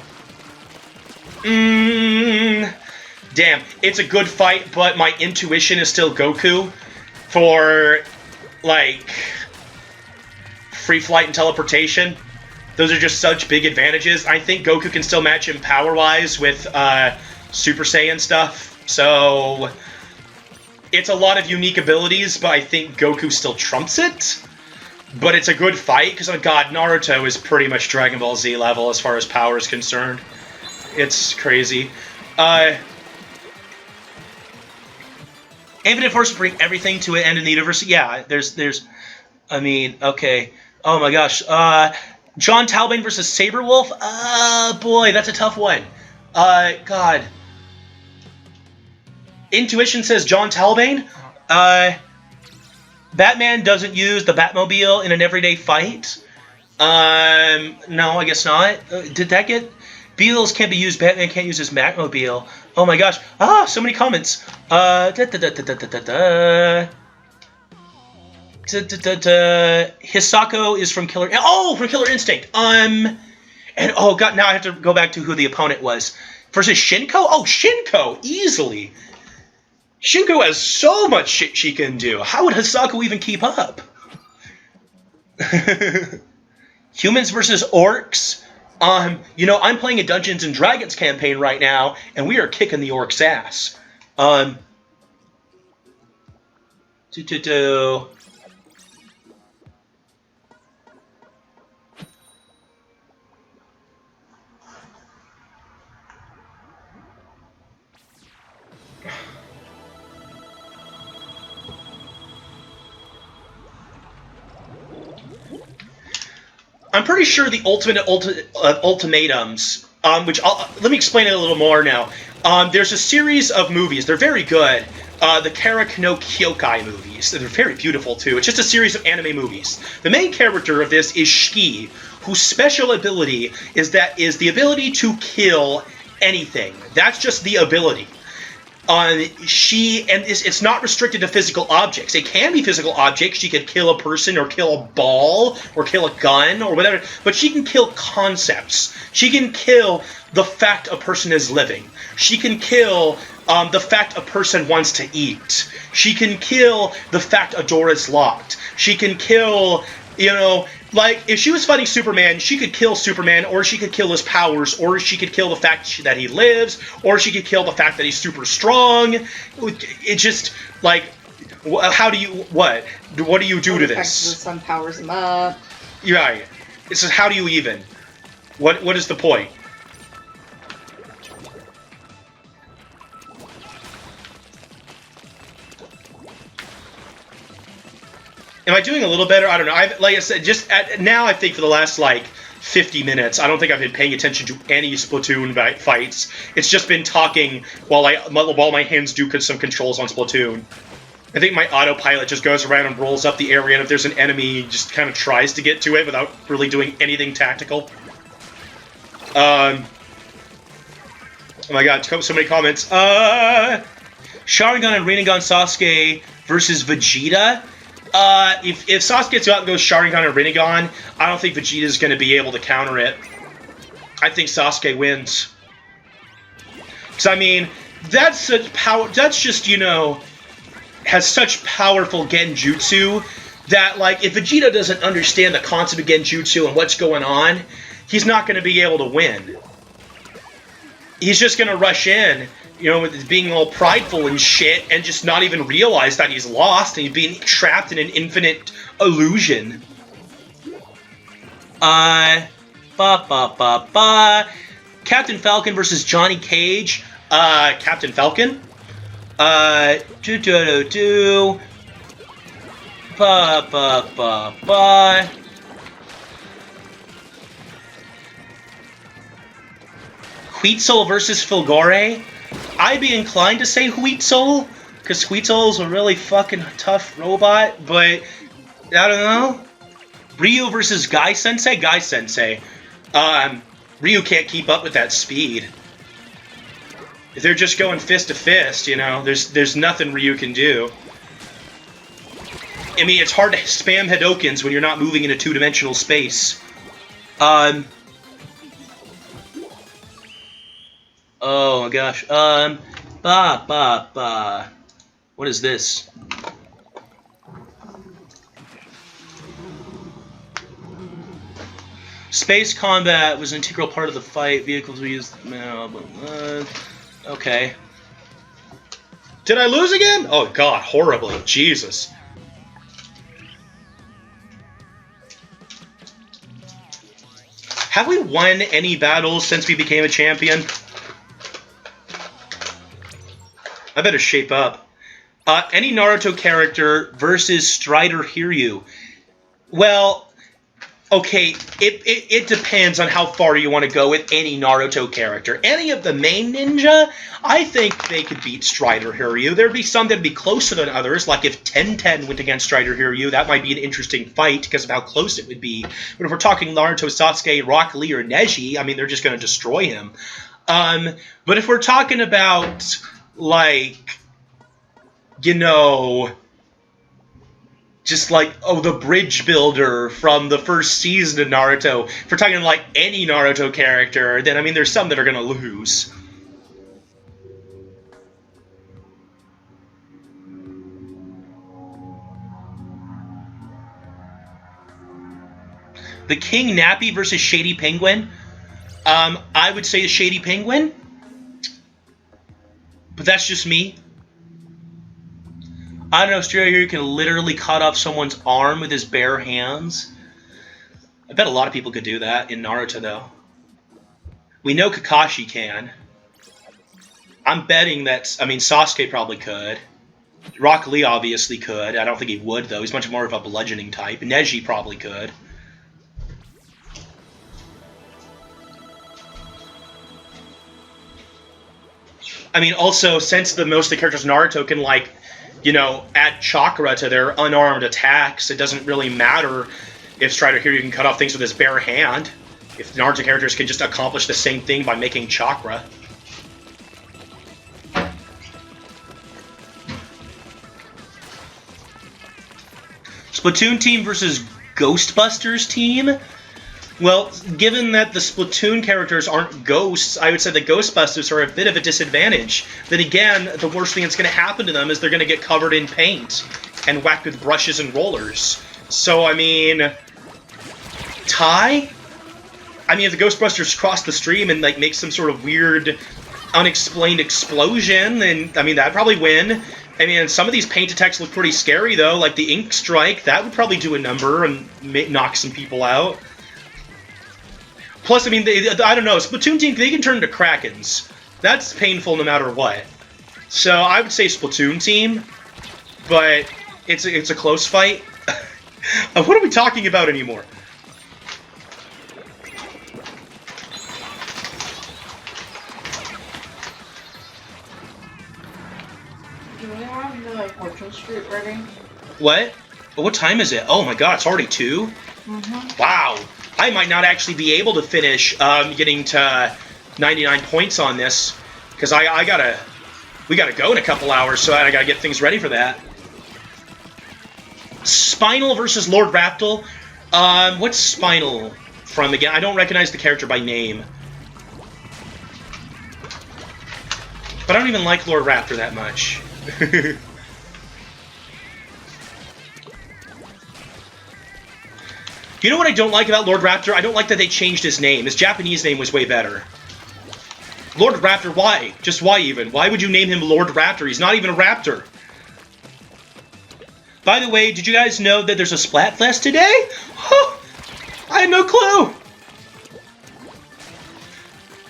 Damn, it's a good fight, but my intuition is still Goku for, like, free flight and teleportation. Those are just such big advantages. I think Goku can still match him power-wise with Super Saiyan stuff, so... It's a lot of unique abilities, but I think Goku still trumps it. But it's a good fight, because, oh god, Naruto is pretty much Dragon Ball Z level as far as power is concerned. It's crazy. Infinite Force will bring everything to an end in the universe. Yeah, there's... I mean, okay. Oh my gosh. John Talbane versus Saberwolf? Boy, that's a tough one. God... Intuition says John Talbane. Batman doesn't use the Batmobile in an everyday fight. No, I guess not. Did that get... Beetles can't be used. Batman can't use his Batmobile. Oh my gosh. So many comments. Hisako is from Killer... Oh, from Killer Instinct. And oh god, now I have to go back to who the opponent was. Versus Shinko? Oh, Shinko! Easily. Shinko has so much shit she can do. How would Hisako even keep up? Humans versus orcs. You know, I'm playing a Dungeons and Dragons campaign right now, and we are kicking the orcs' ass. I'm pretty sure the ultimatums, let me explain it a little more now. There's a series of movies. They're very good. The Karak no Kyokai movies. They're very beautiful, too. It's just a series of anime movies. The main character of this is Shiki, whose special ability is the ability to kill anything. That's just the ability. It's not restricted to physical objects. It can be physical objects. She could kill a person or kill a ball or kill a gun or whatever. But she can kill concepts. She can kill the fact a person is living. She can kill the fact a person wants to eat. She can kill the fact a door is locked. She can kill, you know... Like, if she was fighting Superman, she could kill Superman, or she could kill his powers, or she could kill the fact that he lives, or she could kill the fact that he's super strong. It just, like, how do you, what? What do you do to this? The sun powers him up. Right. It's just, how do you even? What is the point? Am I doing a little better? I don't know. Like I said, now I think for the last, 50 minutes, I don't think I've been paying attention to any Splatoon fights. It's just been talking while my hands do some controls on Splatoon. I think my autopilot just goes around and rolls up the area, and if there's an enemy, just kind of tries to get to it without really doing anything tactical. Oh my god, so many comments. Sharingan and Rinnegan Sasuke versus Vegeta. If Sasuke gets out and goes Sharingan and Rinnegan, I don't think Vegeta's going to be able to counter it. I think Sasuke wins. Because, I mean, that's such power. That's just, you know, has such powerful Genjutsu that, like, if Vegeta doesn't understand the concept of Genjutsu and what's going on, he's not going to be able to win. He's just going to rush in, you know, with being all prideful and shit, and just not even realize that he's lost and he's being trapped in an infinite illusion. Captain Falcon versus Johnny Cage. Captain Falcon. Huitzel versus Fulgore. I'd be inclined to say Huitzel, because Huitzel's a really fucking tough robot, but I don't know. Ryu versus Guy Sensei. Guy Sensei. Ryu can't keep up with that speed. If they're just going fist to fist, you know, there's nothing Ryu can do. I mean, it's hard to spam Hadokens when you're not moving in a two-dimensional space. Oh my gosh. What is this? Space combat was an integral part of the fight. Vehicles we used. Okay. Did I lose again? Oh god, horribly. Jesus. Have we won any battles since we became a champion? I better shape up. Any Naruto character versus Strider Hiryu. Well, okay, it depends on how far you want to go with any Naruto character. Any of the main ninja, I think they could beat Strider Hiryu. There'd be some that'd be closer than others, like if Tenten went against Strider Hiryu, that might be an interesting fight because of how close it would be. But if we're talking Naruto, Sasuke, Rock Lee, or Neji, I mean, they're just going to destroy him. But if we're talking about, like, you know, just like, oh, the bridge builder from the first season of Naruto, if we're talking like any Naruto character, then I mean, there's some that are going to lose. The King Nappy versus Shady Penguin. I would say the Shady Penguin. But that's just me. I don't know, Strider here can literally cut off someone's arm with his bare hands. I bet a lot of people could do that in Naruto, though. We know Kakashi can. I'm betting that, I mean, Sasuke probably could. Rock Lee obviously could. I don't think he would, though. He's much more of a bludgeoning type. Neji probably could. I mean, also, since most of the characters in Naruto can, like, you know, add chakra to their unarmed attacks, it doesn't really matter if Strider Hiryu can cut off things with his bare hand. If Naruto characters can just accomplish the same thing by making chakra. Splatoon team versus Ghostbusters team? Well, given that the Splatoon characters aren't ghosts, I would say the Ghostbusters are a bit of a disadvantage. Then again, the worst thing that's going to happen to them is they're going to get covered in paint and whacked with brushes and rollers. So, I mean, tie? I mean, if the Ghostbusters cross the stream and, like, make some sort of weird, unexplained explosion, then, I mean, that'd probably win. I mean, some of these paint attacks look pretty scary, though. Like the Ink Strike, that would probably do a number and knock some people out. Plus, I mean, I don't know, Splatoon team, they can turn into Krakens. That's painful no matter what. So I would say Splatoon team, but it's a close fight. What are we talking about anymore? Do we have the, like, Fortune Street ready? What? What time is it? Oh my god, it's already 2? Mm-hmm. Wow. I might not actually be able to finish getting to 99 points on this, because I gotta We gotta go in a couple hours, so I gotta get things ready for that. Spinal versus Lord Raptor. What's Spinal from again? I don't recognize the character by name. But I don't even like Lord Raptor that much. You know what I don't like about Lord Raptor? I don't like that they changed his name. His Japanese name was way better. Lord Raptor, why? Just why even? Why would you name him Lord Raptor? He's not even a raptor. By the way, did you guys know that there's a Splatfest today? Huh, I had no clue.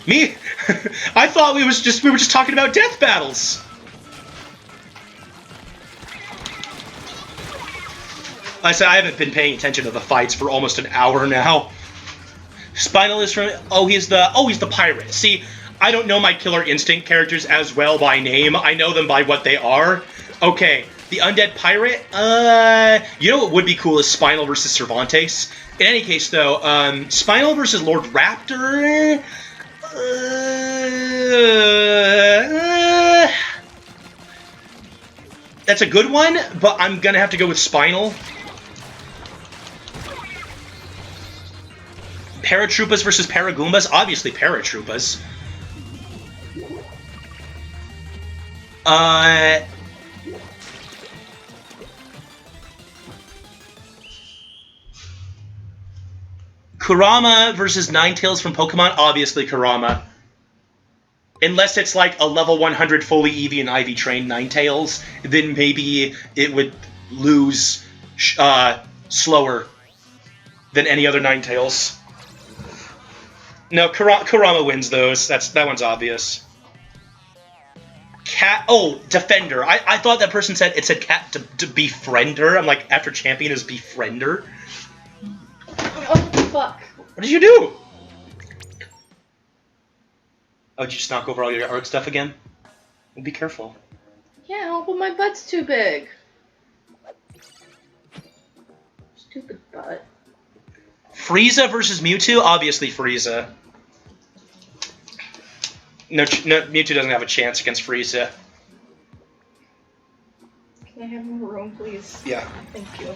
Me? I thought we were just talking about death battles. I said I haven't been paying attention to the fights for almost an hour now. Spinal is from he's the pirate. See, I don't know my Killer Instinct characters as well by name. I know them by what they are. Okay, the undead pirate. You know what would be cool is Spinal versus Cervantes. In any case, though, Spinal versus Lord Raptor. That's a good one, but I'm gonna have to go with Spinal. Paratroopas versus Paragoombas? Obviously Paratroopas. Kurama versus Ninetales from Pokemon? Obviously Kurama. Unless it's like a level 100 fully Eevee and Ivy trained Ninetales, then maybe it would lose slower than any other Ninetales. No, Kurama wins those. That one's obvious. Defender. I thought that person said cat to befriend her. I'm like, after champion is befriend her. Oh, fuck. What did you do? Oh, did you just knock over all your art stuff again? Well, be careful. Yeah, but my butt's too big. Stupid butt. Frieza versus Mewtwo? Obviously Frieza. No, Mewtwo doesn't have a chance against Frieza. Can I have more room, please? Yeah. Thank you.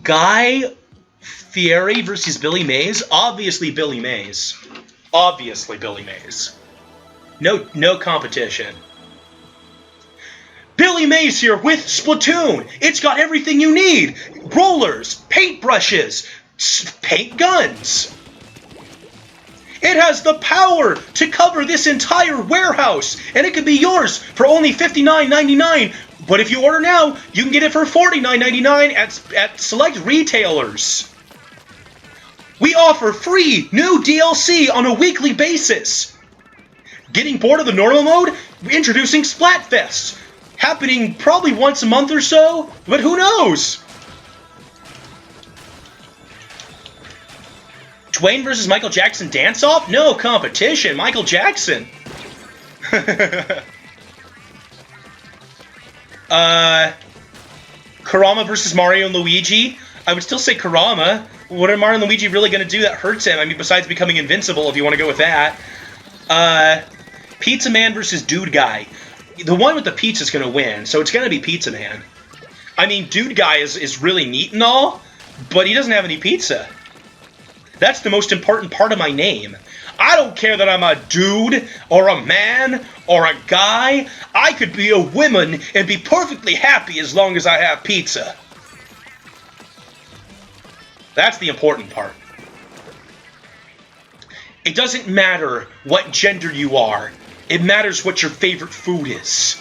Guy Fieri versus Billy Mays? Obviously Billy Mays. Obviously Billy Mays. No competition. Billy Mays here with Splatoon. It's got everything you need. Rollers, paintbrushes, paint guns. It has the power to cover this entire warehouse, and it could be yours for only $59.99. But if you order now, you can get it for $49.99 at select retailers. We offer free new DLC on a weekly basis. Getting bored of the normal mode? Introducing Splatfest. Happening probably once a month or so, but who knows? Dwayne versus Michael Jackson dance-off? No competition. Michael Jackson. Kurama versus Mario and Luigi? I would still say Kurama. What are Mario and Luigi really going to do that hurts him? I mean, besides becoming invincible, if you want to go with that. Pizza Man versus Dude Guy. The one with the pizza is going to win, so it's going to be Pizza Man. I mean, Dude Guy is really neat and all, but he doesn't have any pizza. That's the most important part of my name. I don't care that I'm a dude, or a man, or a guy. I could be a woman and be perfectly happy as long as I have pizza. That's the important part. It doesn't matter what gender you are. It matters what your favorite food is.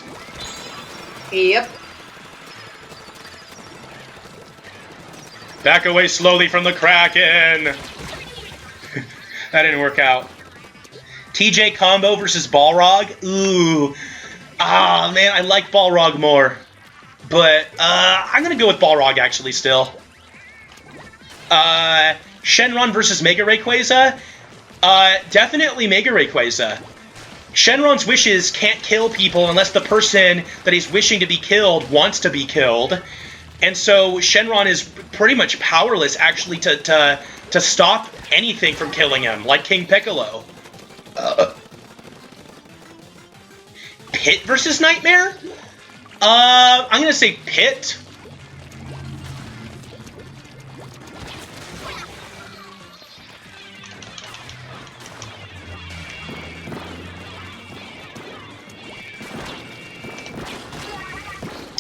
Yep. Back away slowly from the Kraken. That didn't work out. TJ Combo versus Balrog. Ooh. Ah, man, I like Balrog more. But, I'm gonna go with Balrog, actually, still. Shenron versus Mega Rayquaza. Definitely Mega Rayquaza. Shenron's wishes can't kill people unless the person that he's wishing to be killed wants to be killed. And so Shenron is pretty much powerless, actually, to stop anything from killing him, like King Piccolo. Pit versus Nightmare? I'm gonna say Pit.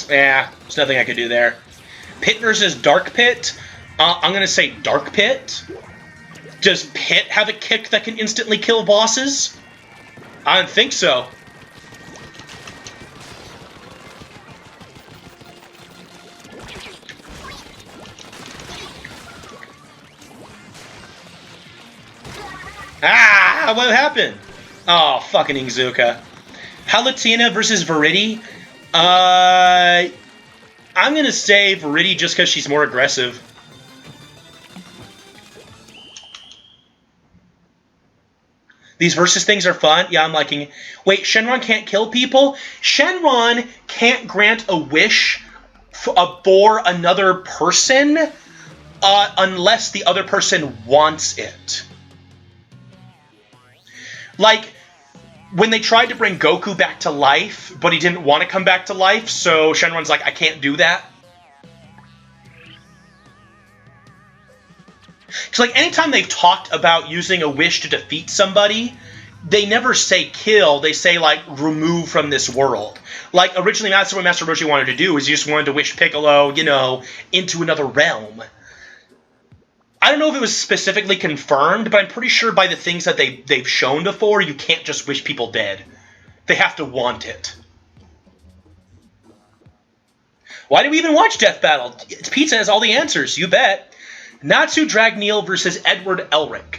Yeah, there's nothing I could do there. Pit versus Dark Pit? I'm gonna say Dark Pit. Does Pit have a kick that can instantly kill bosses? I don't think so. Ah, what happened? Oh, fucking Izuka. Palutena versus Viridi? I'm gonna say Viridi just because she's more aggressive. These versus things are fun. Yeah, I'm liking it. Wait, Shenron can't kill people? Shenron can't grant a wish for another person unless the other person wants it. Like, when they tried to bring Goku back to life, but he didn't want to come back to life, so Shenron's like, I can't do that. It's like, anytime they've talked about using a wish to defeat somebody, they never say kill, they say, like, remove from this world. Like, originally, that's what Master Roshi wanted to do, is he just wanted to wish Piccolo, you know, into another realm. I don't know if it was specifically confirmed, but I'm pretty sure by the things that they've shown before, you can't just wish people dead. They have to want it. Why do we even watch Death Battle? Pizza has all the answers, you bet. Natsu Dragneel versus Edward Elric.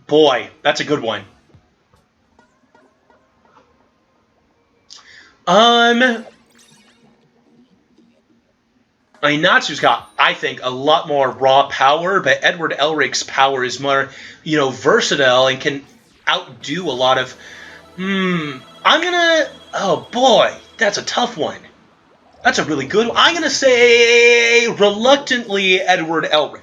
Boy, that's a good one. I mean, Natsu's got, I think, a lot more raw power, but Edward Elric's power is more, you know, versatile and can outdo a lot of... I'm gonna... Oh, boy, that's a tough one. That's a really good one. I'm gonna say, reluctantly, Edward Elric.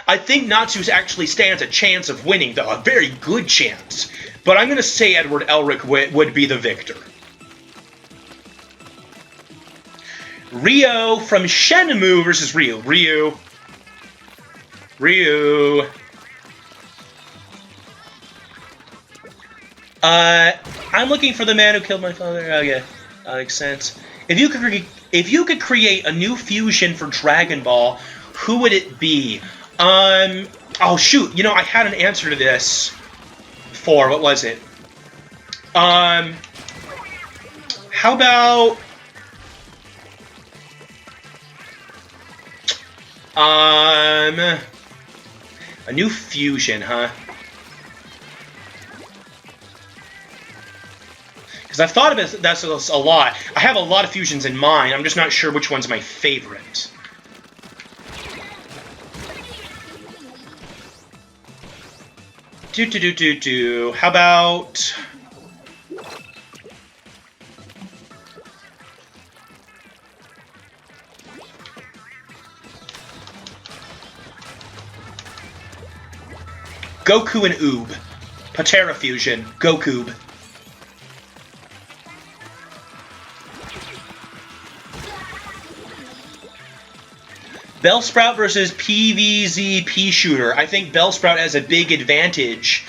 I think Natsu actually stands a chance of winning, though, a very good chance. But I'm gonna say Edward Elric would be the victor. Ryo from Shenmue versus Ryu. Ryu. I'm looking for the man who killed my father. Okay, that makes sense. If you could create a new fusion for Dragon Ball, who would it be? Oh shoot, you know, I had an answer to this for, what was it? How about... a new fusion, huh? Because I've thought of that a lot. I have a lot of fusions in mind. I'm just not sure which one's my favorite. How about... Goku and Oob. Patera fusion. Goku. Bellsprout versus PVZ Pea Shooter. I think Bellsprout has a big advantage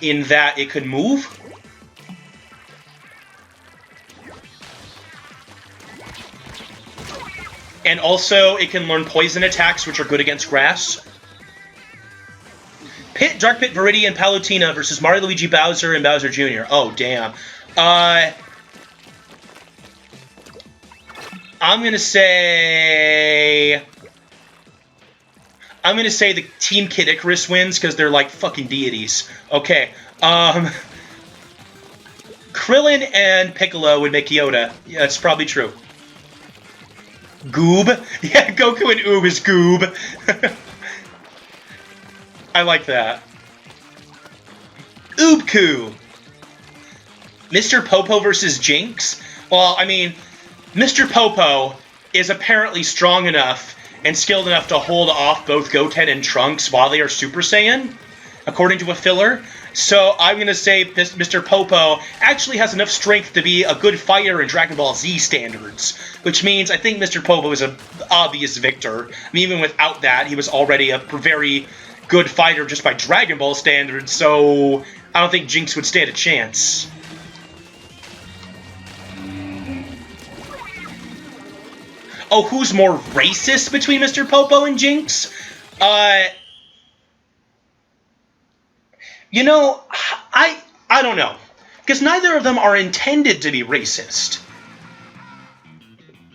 in that it could move. And also, it can learn poison attacks, which are good against grass. Dark Pit, Viridi, and Palutena versus Mario, Luigi, Bowser, and Bowser Jr. Oh, damn. I'm gonna say the Team Kid Icarus wins because they're like fucking deities. Okay. Krillin and Piccolo would make Yoda. Yeah, that's probably true. Goob? Yeah, Goku and Oob is Goob. I like that. Oobku! Mr. Popo versus Jinx? Well, I mean, Mr. Popo is apparently strong enough and skilled enough to hold off both Goten and Trunks while they are Super Saiyan. according to a filler. So I'm going to say Mr. Popo actually has enough strength to be a good fighter in Dragon Ball Z standards, which means I think Mr. Popo is an obvious victor. I mean, even without that, he was already a very good fighter just by Dragon Ball standards, so I don't think Jinx would stand a chance. Oh, who's more racist between Mr. Popo and Jinx? You know, I don't know. Because neither of them are intended to be racist.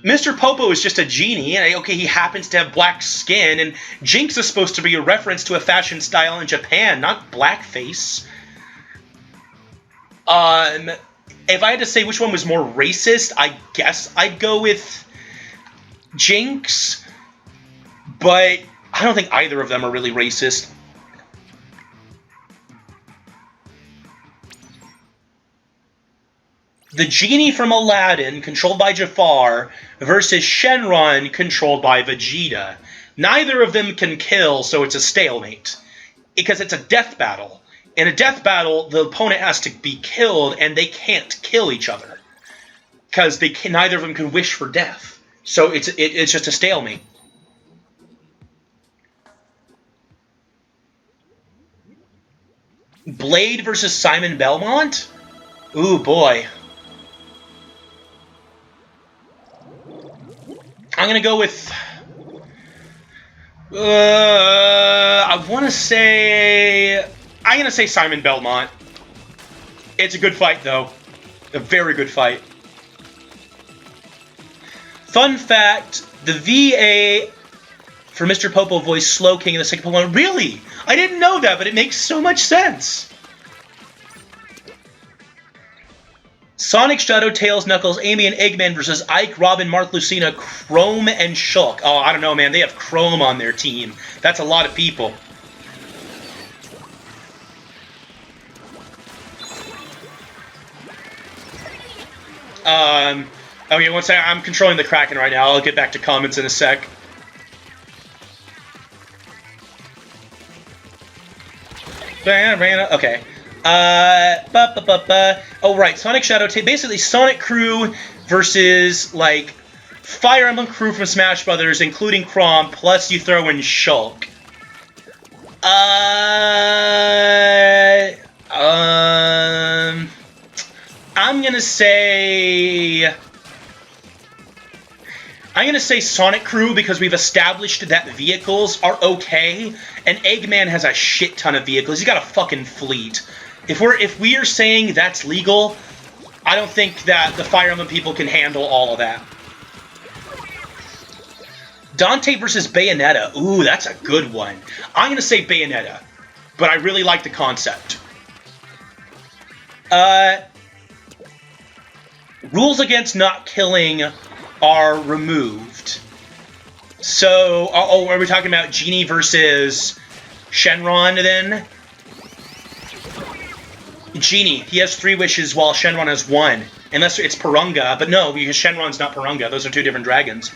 Mr. Popo is just a genie, and okay, he happens to have black skin, and Jinx is supposed to be a reference to a fashion style in Japan, not blackface. If I had to say which one was more racist, I guess I'd go with Jinx, but I don't think either of them are really racist. The genie from Aladdin, controlled by Jafar, versus Shenron, controlled by Vegeta. Neither of them can kill, so it's a stalemate. Because it's a death battle. In a death battle, the opponent has to be killed, and they can't kill each other. Because neither of them can wish for death. So it's just a stalemate. Blade versus Simon Belmont? Ooh, boy. I'm going to go with... I want to say... I'm going to say Simon Belmont. It's a good fight, though. A very good fight. Fun fact, the VA for Mr. Popo voiced Slow King in the second Pokemon. Really? I didn't know that, but it makes so much sense. Sonic, Shadow, Tails, Knuckles, Amy, and Eggman versus Ike, Robin, Marth, Lucina, Chrome, and Shulk. Oh, I don't know, man. They have Chrome on their team. That's a lot of people. Okay, one second. I'm controlling the Kraken right now. I'll get back to comments in a sec. Okay. Oh, right. Sonic Shadow... Basically, Sonic Crew versus, like, Fire Emblem Crew from Smash Brothers, including Chrom, plus you throw in Shulk. I'm gonna say... I'm going to say Sonic Crew because we've established that vehicles are okay, and Eggman has a shit ton of vehicles. He's got a fucking fleet. If we are saying that's legal, I don't think that the Fire Emblem people can handle all of that. Dante versus Bayonetta. Ooh, that's a good one. I'm going to say Bayonetta, but I really like the concept. Rules against not killing are removed. So, are we talking about Genie versus Shenron then? Genie, he has 3 wishes while Shenron has 1. Unless it's Purunga, but no, because Shenron's not Purunga. Those are 2 different dragons.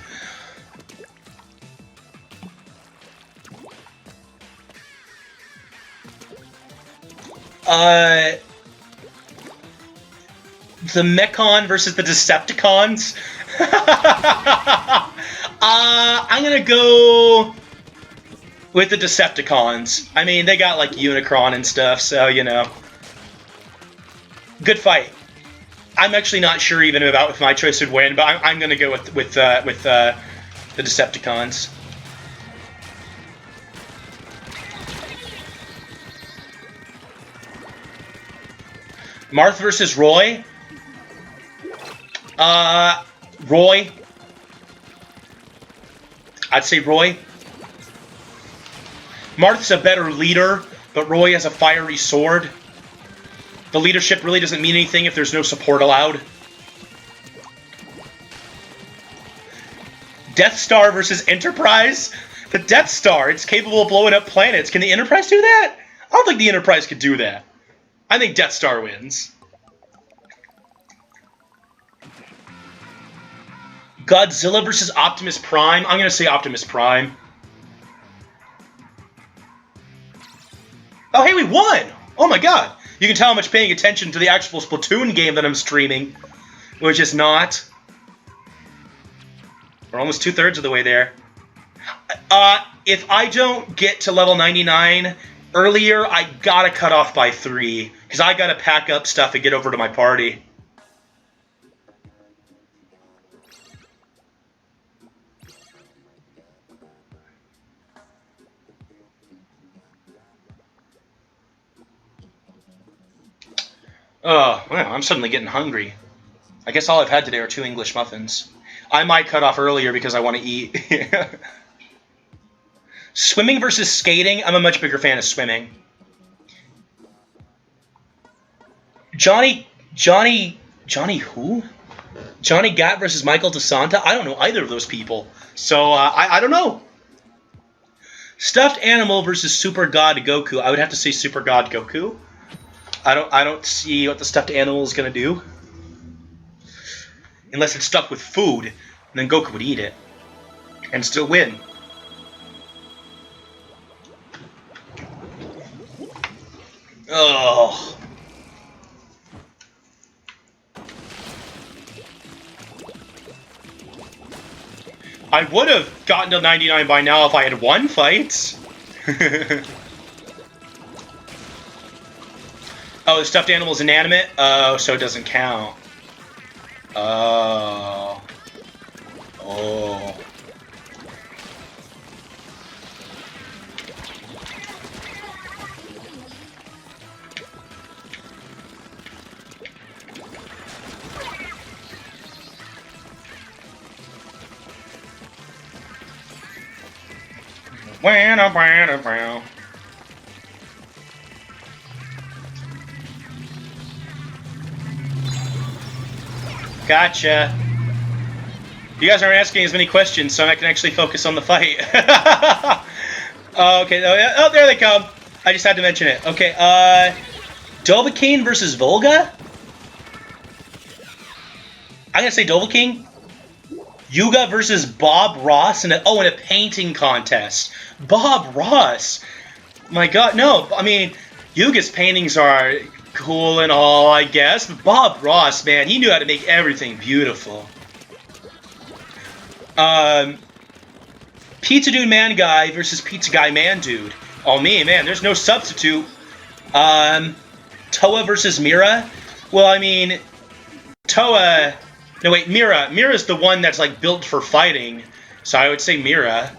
The Mechon versus the Decepticons. I'm gonna go with the Decepticons. I mean, they got like Unicron and stuff, so you know. Good fight. I'm actually not sure even about if my choice would win, but I'm gonna go with the Decepticons. Marth versus Roy. Roy. I'd say Roy. Marth's a better leader, but Roy has a fiery sword. The leadership really doesn't mean anything if there's no support allowed. Death Star versus Enterprise. The Death Star, it's capable of blowing up planets. Can the Enterprise do that? I don't think the Enterprise could do that. I think Death Star wins. Godzilla versus Optimus Prime. I'm going to say Optimus Prime. Oh, hey, we won! Oh my god! You can tell how much paying attention to the actual Splatoon game that I'm streaming. Which is not. We're almost 2/3 of the way there. If I don't get to level 99 earlier, I gotta cut off by 3. Because I gotta pack up stuff and get over to my party. Oh, well, I'm suddenly getting hungry. I guess all I've had today are 2 English muffins. I might cut off earlier because I want to eat. Swimming versus skating, I'm a much bigger fan of swimming. Johnny who? Johnny Gat versus Michael DeSanta? I don't know either of those people. So, I don't know. Stuffed animal versus Super God Goku. I would have to say Super God Goku. I don't see what the stuffed animal is going to do. Unless it's stuffed with food, and then Goku would eat it. And still win. Oh. I would have gotten to 99 by now if I had won fights. Oh, the stuffed animal's inanimate? Oh, so it doesn't count. Oh. Oh. Gotcha. You guys aren't asking as many questions, so I can actually focus on the fight. Okay, oh, there they come. I just had to mention it. Okay, Dovahkiin versus Volga? I'm gonna say Dovahkiin. Yuga versus Bob Ross in a painting contest. Bob Ross! My god, no, I mean, Yuga's paintings are cool and all, I guess, but Bob Ross, man, he knew how to make everything beautiful. Pizza Dude Man Guy versus Pizza Guy Man Dude. Oh, man, there's no substitute. Toa versus Mira? Well, I mean, Toa... No, wait, Mira. Mira's the one that's, like, built for fighting. So I would say Mira.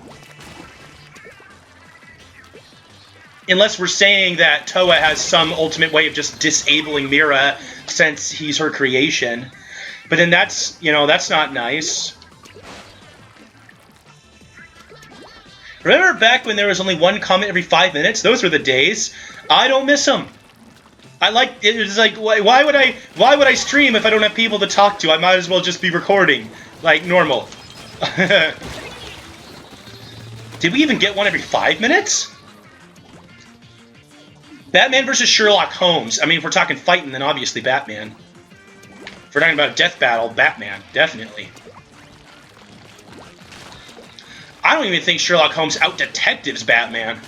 Unless we're saying that Toa has some ultimate way of just disabling Mira since he's her creation. But then that's, that's not nice. Remember back when there was only one comment every 5 minutes? Those were the days. I don't miss them. It was like, why would I stream if I don't have people to talk to? I might as well just be recording, like normal. Did we even get one every 5 minutes? Batman versus Sherlock Holmes. I mean, if we're talking fighting, then obviously Batman. If we're talking about a death battle, Batman, definitely. I don't even think Sherlock Holmes out-detectives Batman.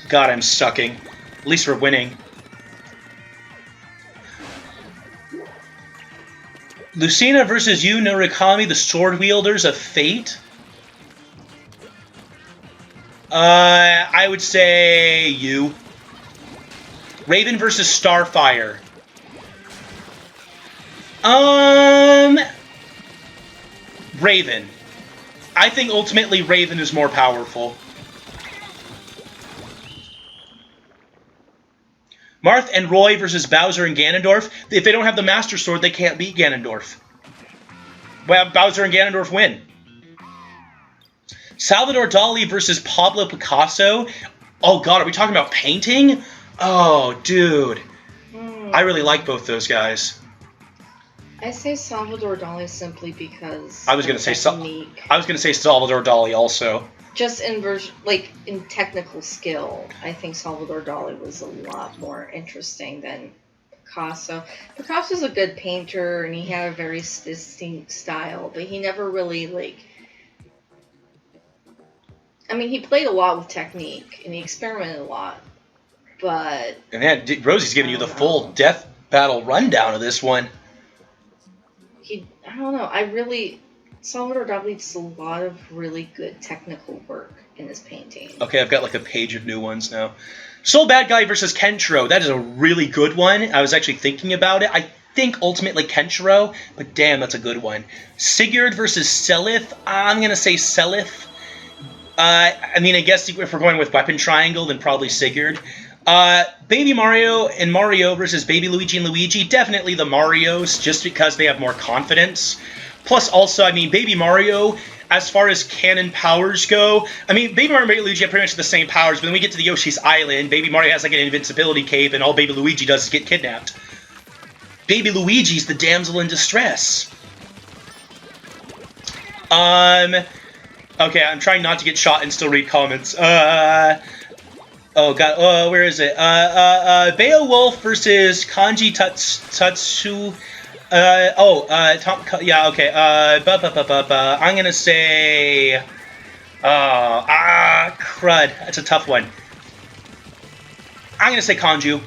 God, I'm sucking. At least we're winning. Lucina versus Yu Norikami, the sword wielders of fate. I would say Yu. Raven versus Starfire. Raven. I think ultimately Raven is more powerful. Marth and Roy versus Bowser and Ganondorf. If they don't have the Master Sword, they can't beat Ganondorf. Well, Bowser and Ganondorf win. Salvador Dali versus Pablo Picasso. Oh god, are we talking about painting? Oh, dude. I really like both those guys. I say Salvador Dali simply because I was gonna say Salvador Dali also. Just in in technical skill, I think Salvador Dali was a lot more interesting than Picasso. Picasso's a good painter and he had a very distinct style, but he never really mean, he played a lot with technique, and he experimented a lot, but... And then Rosie's giving you the full death battle rundown of this one. I don't know, Salvador Dali does a lot of really good technical work in his painting. Okay, I've got like a page of new ones now. Soul Bad Guy versus Kenshiro. That is a really good one. I was actually thinking about it. I think ultimately Kenshiro, but damn, that's a good one. Sigurd versus Selith. I'm going to say Selith. I mean, I guess if we're going with weapon triangle, then probably Sigurd. Baby Mario and Mario versus Baby Luigi and Luigi. Definitely the Marios, just because they have more confidence. Plus, also, I mean, Baby Mario, as far as canon powers go, I mean, Baby Mario and Baby Luigi have pretty much the same powers, but when we get to the Yoshi's Island, Baby Mario has like an invincibility cape, and all Baby Luigi does is get kidnapped. Baby Luigi's the damsel in distress. Okay, I'm trying not to get shot and still read comments. Oh god, where is it? Beowulf versus Kanji Tatsu. Yeah, okay. I'm gonna say. Crud. That's a tough one. I'm gonna say Kanju.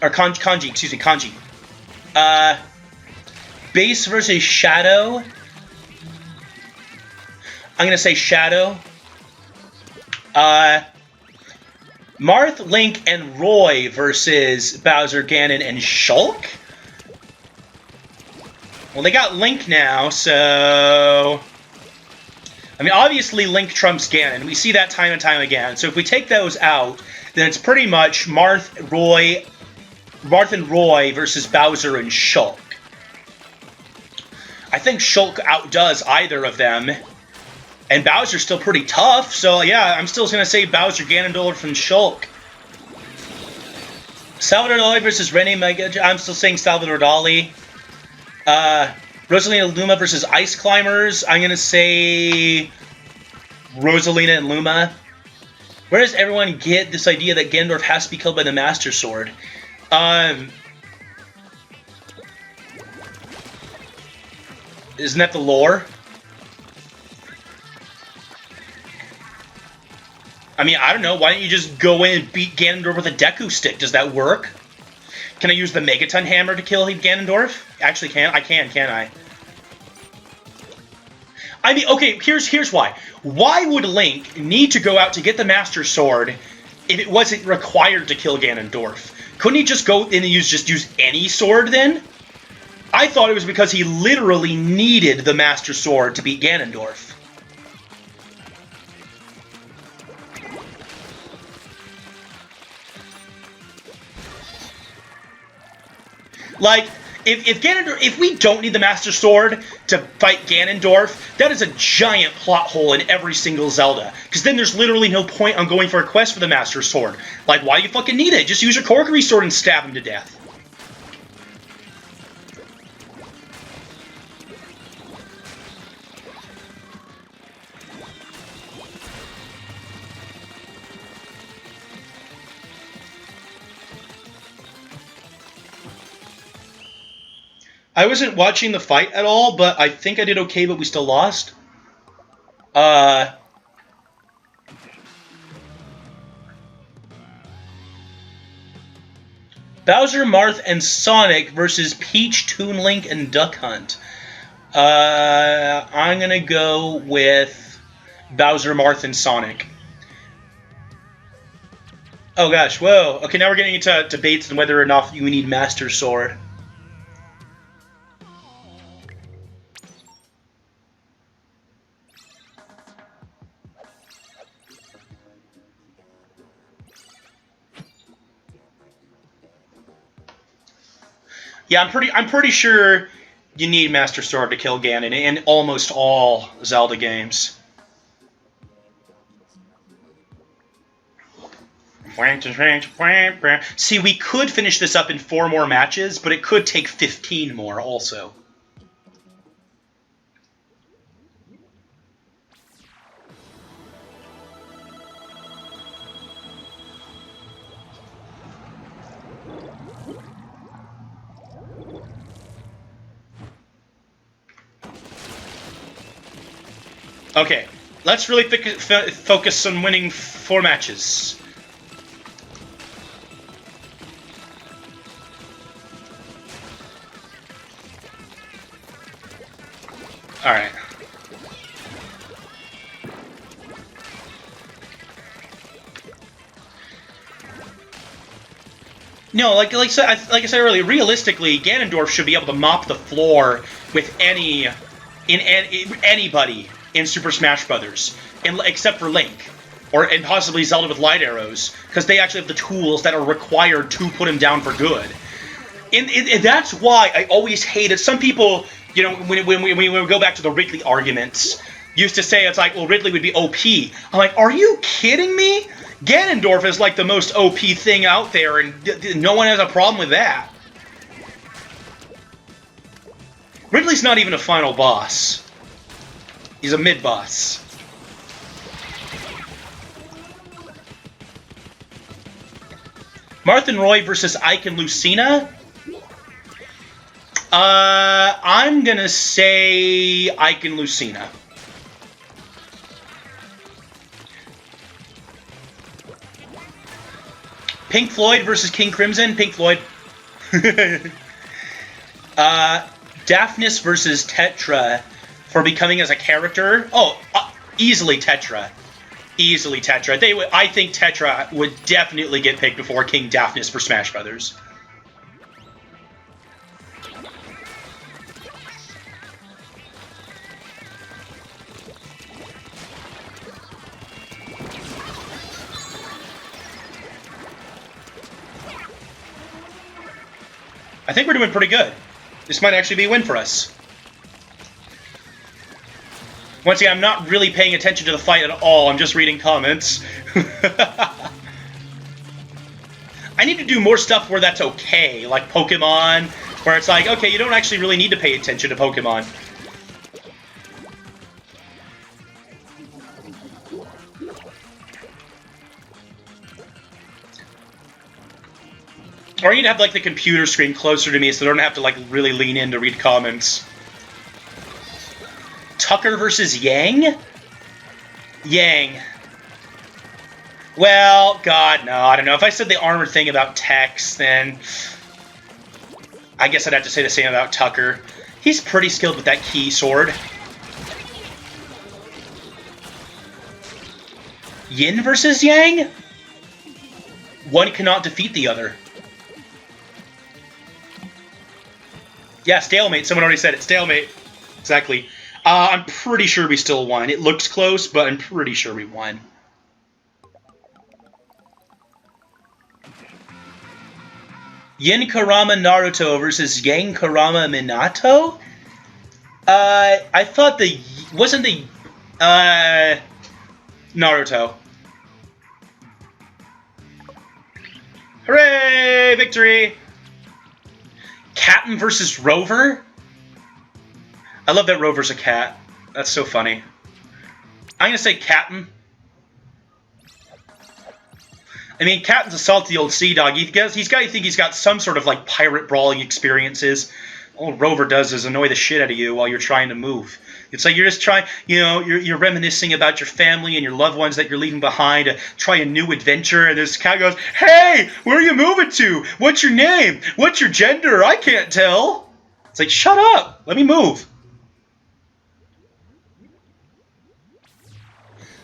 Or Kanji, excuse me, Kanji. Base versus Shadow. I'm gonna say Shadow. Marth, Link, and Roy versus Bowser, Ganon, and Shulk? Well, they got Link now, so... I mean, obviously Link trumps Ganon. We see that time and time again. So if we take those out, then it's pretty much Marth and Roy versus Bowser and Shulk. I think Shulk outdoes either of them. And Bowser's still pretty tough, so yeah, I'm still going to say Bowser, Ganondorf, and Shulk. Salvador Dali versus Rene Mega. I'm still saying Salvador Dali. Rosalina Luma versus Ice Climbers. I'm going to say Rosalina and Luma. Where does everyone get this idea that Ganondorf has to be killed by the Master Sword? Isn't that the lore? I mean, I don't know. Why don't you just go in and beat Ganondorf with a Deku Stick? Does that work? Can I use the Megaton Hammer to kill Ganondorf? Actually, can't I? I mean, okay, here's why. Why would Link need to go out to get the Master Sword if it wasn't required to kill Ganondorf? Couldn't he just go in and use any sword then? I thought it was because he literally needed the Master Sword to beat Ganondorf. Like, if we don't need the Master Sword to fight Ganondorf, that is a giant plot hole in every single Zelda. Because then there's literally no point on going for a quest for the Master Sword. Like, why do you fucking need it? Just use your Korokiri Sword and stab him to death. I wasn't watching the fight at all, but I think I did okay, but we still lost. Bowser, Marth, and Sonic versus Peach, Toon Link, and Duck Hunt. I'm gonna go with Bowser, Marth, and Sonic. Oh gosh, whoa. Okay, now we're getting into debates on whether or not you need Master Sword. Yeah, I'm pretty sure you need Master Sword to kill Ganon in almost all Zelda games. See, we could finish this up in 4 more matches, but it could take 15 more also. Okay, let's really focus on winning 4 matches. Alright. No, like I said earlier, realistically, Ganondorf should be able to mop the floor with anybody in Super Smash Brothers, except for Link, and possibly Zelda with light arrows, because they actually have the tools that are required to put him down for good. And that's why I always hated some people. You know, when we go back to the Ridley arguments, used to say it's like, well, Ridley would be OP. I'm like, are you kidding me? Ganondorf is like the most OP thing out there, and no one has a problem with that. Ridley's not even a final boss. He's a mid-boss. Marth and Roy versus Ike and Lucina? I'm gonna say Ike and Lucina. Pink Floyd versus King Crimson. Pink Floyd. Daphnis versus Tetra for becoming as a character. Oh, easily Tetra. Easily Tetra. I think Tetra would definitely get picked before King Daphnis for Smash Brothers. I think we're doing pretty good. This might actually be a win for us. Once again, I'm not really paying attention to the fight at all. I'm just reading comments. I need to do more stuff where that's okay, like Pokemon, where it's like, okay, you don't actually really need to pay attention to Pokemon. Or you'd have, like, the computer screen closer to me so I don't have to, like, really lean in to read comments. Tucker versus Yang? Yang. Well, God, no, I don't know. If I said the armored thing about Tex, then I guess I'd have to say the same about Tucker. He's pretty skilled with that key sword. Yin versus Yang? One cannot defeat the other. Yeah, stalemate. Someone already said it. Stalemate. Exactly. I'm pretty sure we still won. It looks close, but I'm pretty sure we won. Yin Karama Naruto versus Yang Karama Minato? I thought wasn't the Naruto. Hooray! Victory! Captain versus Rover? I love that Rover's a cat. That's so funny. I'm gonna say Captain. I mean, Captain's a salty old sea dog. He's got to think he's got some sort of like pirate brawling experiences. All Rover does is annoy the shit out of you while you're trying to move. It's like you're just trying, you know, you're reminiscing about your family and your loved ones that you're leaving behind to try a new adventure, and this cat goes, "Hey, where are you moving to? What's your name? What's your gender? I can't tell." It's like, shut up. Let me move.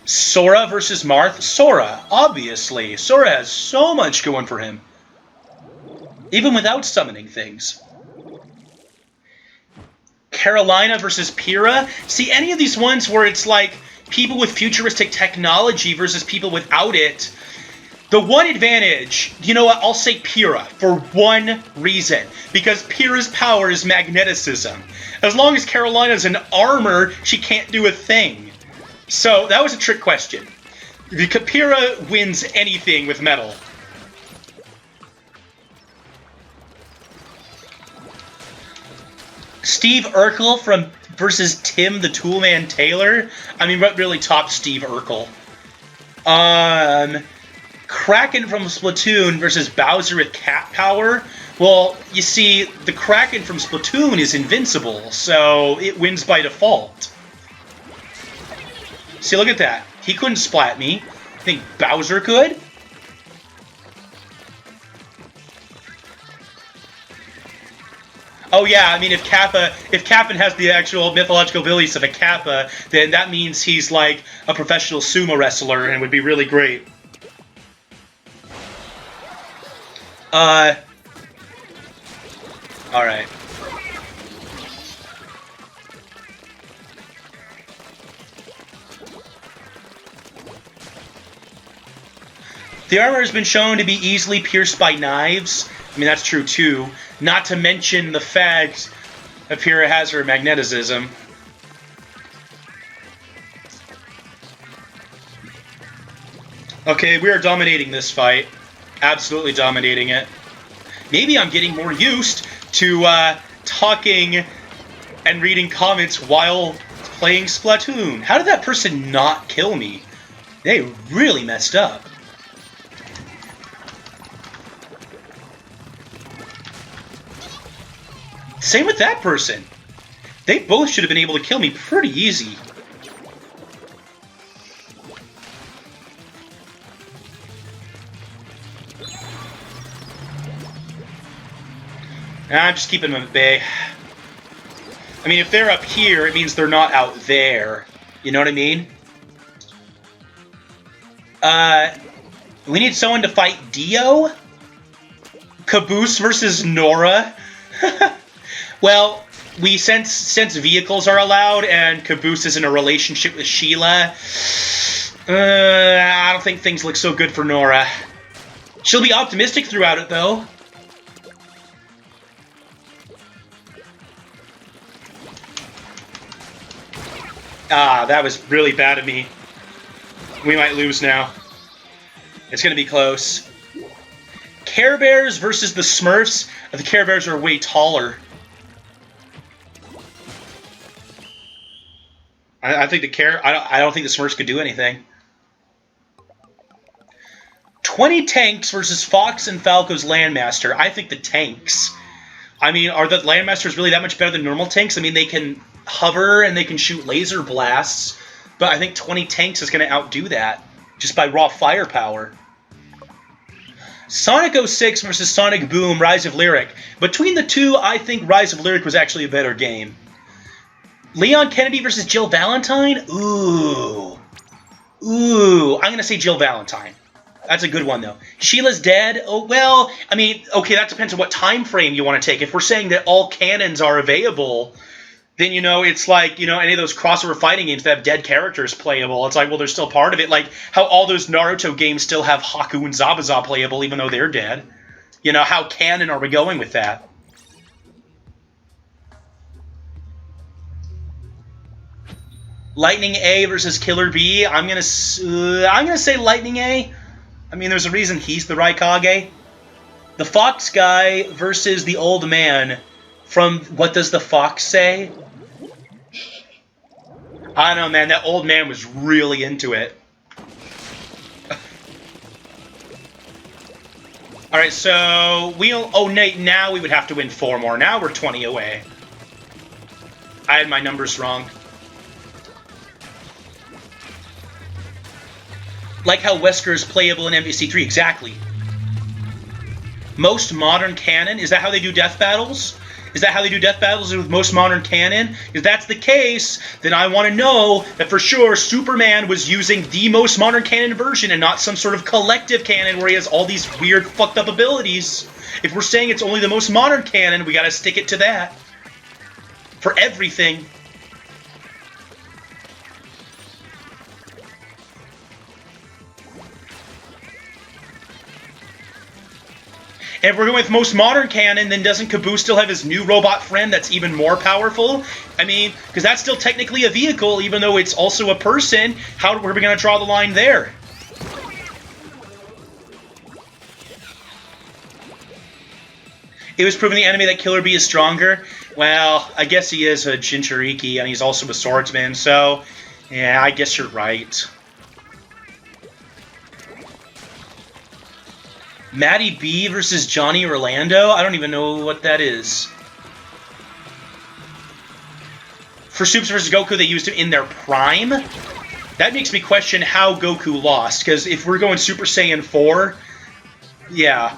Sora versus Marth. Sora, obviously. Sora has so much going for him. Even without summoning things. Carolina versus Pyrrha. See, any of these ones where it's like people with futuristic technology versus people without it. The one advantage, you know what, I'll say Pyrrha for one reason. Because Pyrrha's power is magneticism. As long as Carolina's in armor, she can't do a thing. So, that was a trick question. Because Pyrrha wins anything with metal. Steve Urkel versus Tim the Toolman Taylor. I mean, what really topped Steve Urkel? Kraken from Splatoon versus Bowser with cat power. Well, you see, the Kraken from Splatoon is invincible, so it wins by default. See, look at that. He couldn't splat me. I think Bowser could? Oh yeah, I mean, if Kappan has the actual mythological abilities of a Kappa, then that means he's like a professional sumo wrestler and would be really great. Alright. The armor has been shown to be easily pierced by knives. I mean, that's true too. Not to mention the fact that Pyrrha has her magneticism. Okay, we are dominating this fight. Absolutely dominating it. Maybe I'm getting more used to talking and reading comments while playing Splatoon. How did that person not kill me? They really messed up. Same with that person. They both should have been able to kill me pretty easy. I'm just keeping them at bay. I mean, if they're up here, it means they're not out there. You know what I mean? We need someone to fight Dio? Caboose versus Nora? Well, since vehicles are allowed and Caboose is in a relationship with Sheila, I don't think things look so good for Nora. She'll be optimistic throughout it, though. Ah, that was really bad of me. We might lose now. It's going to be close. Care Bears versus the Smurfs. The Care Bears are way taller. I think I don't think the Smurfs could do anything. 20 tanks versus Fox and Falco's Landmaster. I think the tanks. I mean, are the Landmasters really that much better than normal tanks? I mean, they can hover and they can shoot laser blasts, but I think 20 tanks is going to outdo that just by raw firepower. Sonic 06 versus Sonic Boom, Rise of Lyric. Between the two, I think Rise of Lyric was actually a better game. Leon Kennedy versus Jill Valentine? Ooh. I'm going to say Jill Valentine. That's a good one, though. Sheila's dead? Oh, well, I mean, okay, that depends on what time frame you want to take. If we're saying that all cannons are available, then, you know, it's like, you know, any of those crossover fighting games that have dead characters playable. It's like, well, they're still part of it. Like how all those Naruto games still have Haku and Zabuza playable even though they're dead. You know, how canon are we going with that? Lightning A versus Killer B. I'm gonna say Lightning A. I mean, there's a reason he's the Raikage. The Fox guy versus the old man from What Does the Fox Say? I don't know, man. That old man was really into it. Alright, so we'll... Oh, now we would have to win 4 more. Now we're 20 away. I had my numbers wrong. Like how Wesker is playable in MVC3. Exactly. Most modern canon? Is that how they do death battles? Is that how they do death battles with most modern canon? If that's the case, then I want to know that for sure Superman was using the most modern canon version and not some sort of collective canon where he has all these weird fucked up abilities. If we're saying it's only the most modern canon, we gotta stick it to that. For everything. And if we're going with most modern canon, then doesn't Caboose still have his new robot friend that's even more powerful? I mean, because that's still technically a vehicle, even though it's also a person. How are we going to draw the line there? It was proven the enemy that Killer Bee is stronger. Well, I guess he is a Jinchuriki, and he's also a swordsman, so... Yeah, I guess you're right. Matty B versus Johnny Orlando? I don't even know what that is. For Supes versus Goku, they used him in their prime? That makes me question how Goku lost, because if we're going Super Saiyan 4, yeah.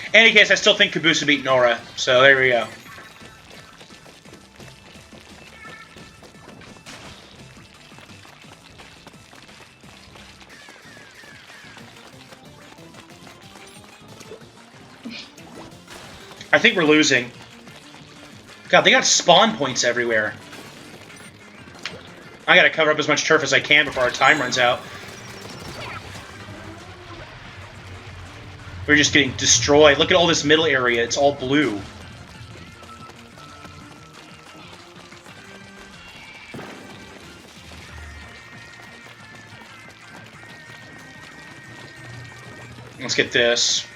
In any case, I still think Kabusa beat Nora, so there we go. I think we're losing. God, they got spawn points everywhere. I gotta cover up as much turf as I can before our time runs out. We're just getting destroyed. Look at all this middle area. It's all blue. Let's get this.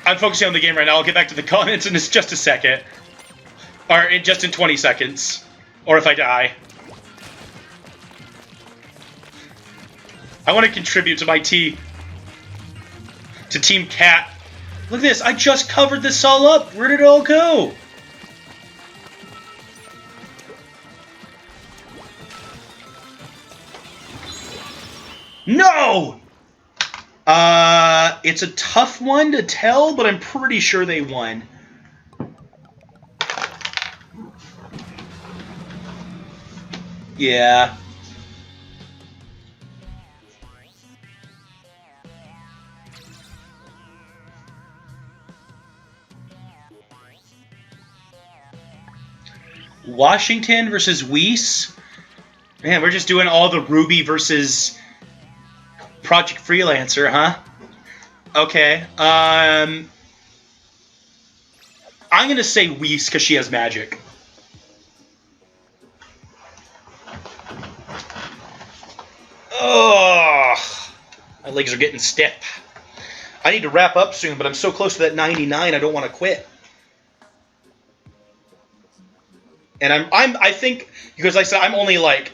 I'm focusing on the game right now. I'll get back to the comments in just a second. Or just in 20 seconds. Or if I die. I want to contribute to my team. To Team Cat. Look at this. I just covered this all up. Where did it all go? No! It's a tough one to tell, but I'm pretty sure they won. Yeah. Washington versus Weiss? Man, we're just doing all the Ruby versus Project Freelancer, huh? Okay. I'm gonna say Weiss because she has magic. Oh, my legs are getting stiff. I need to wrap up soon, but I'm so close to that 99, I don't want to quit. And I think, because like I said, I'm only like,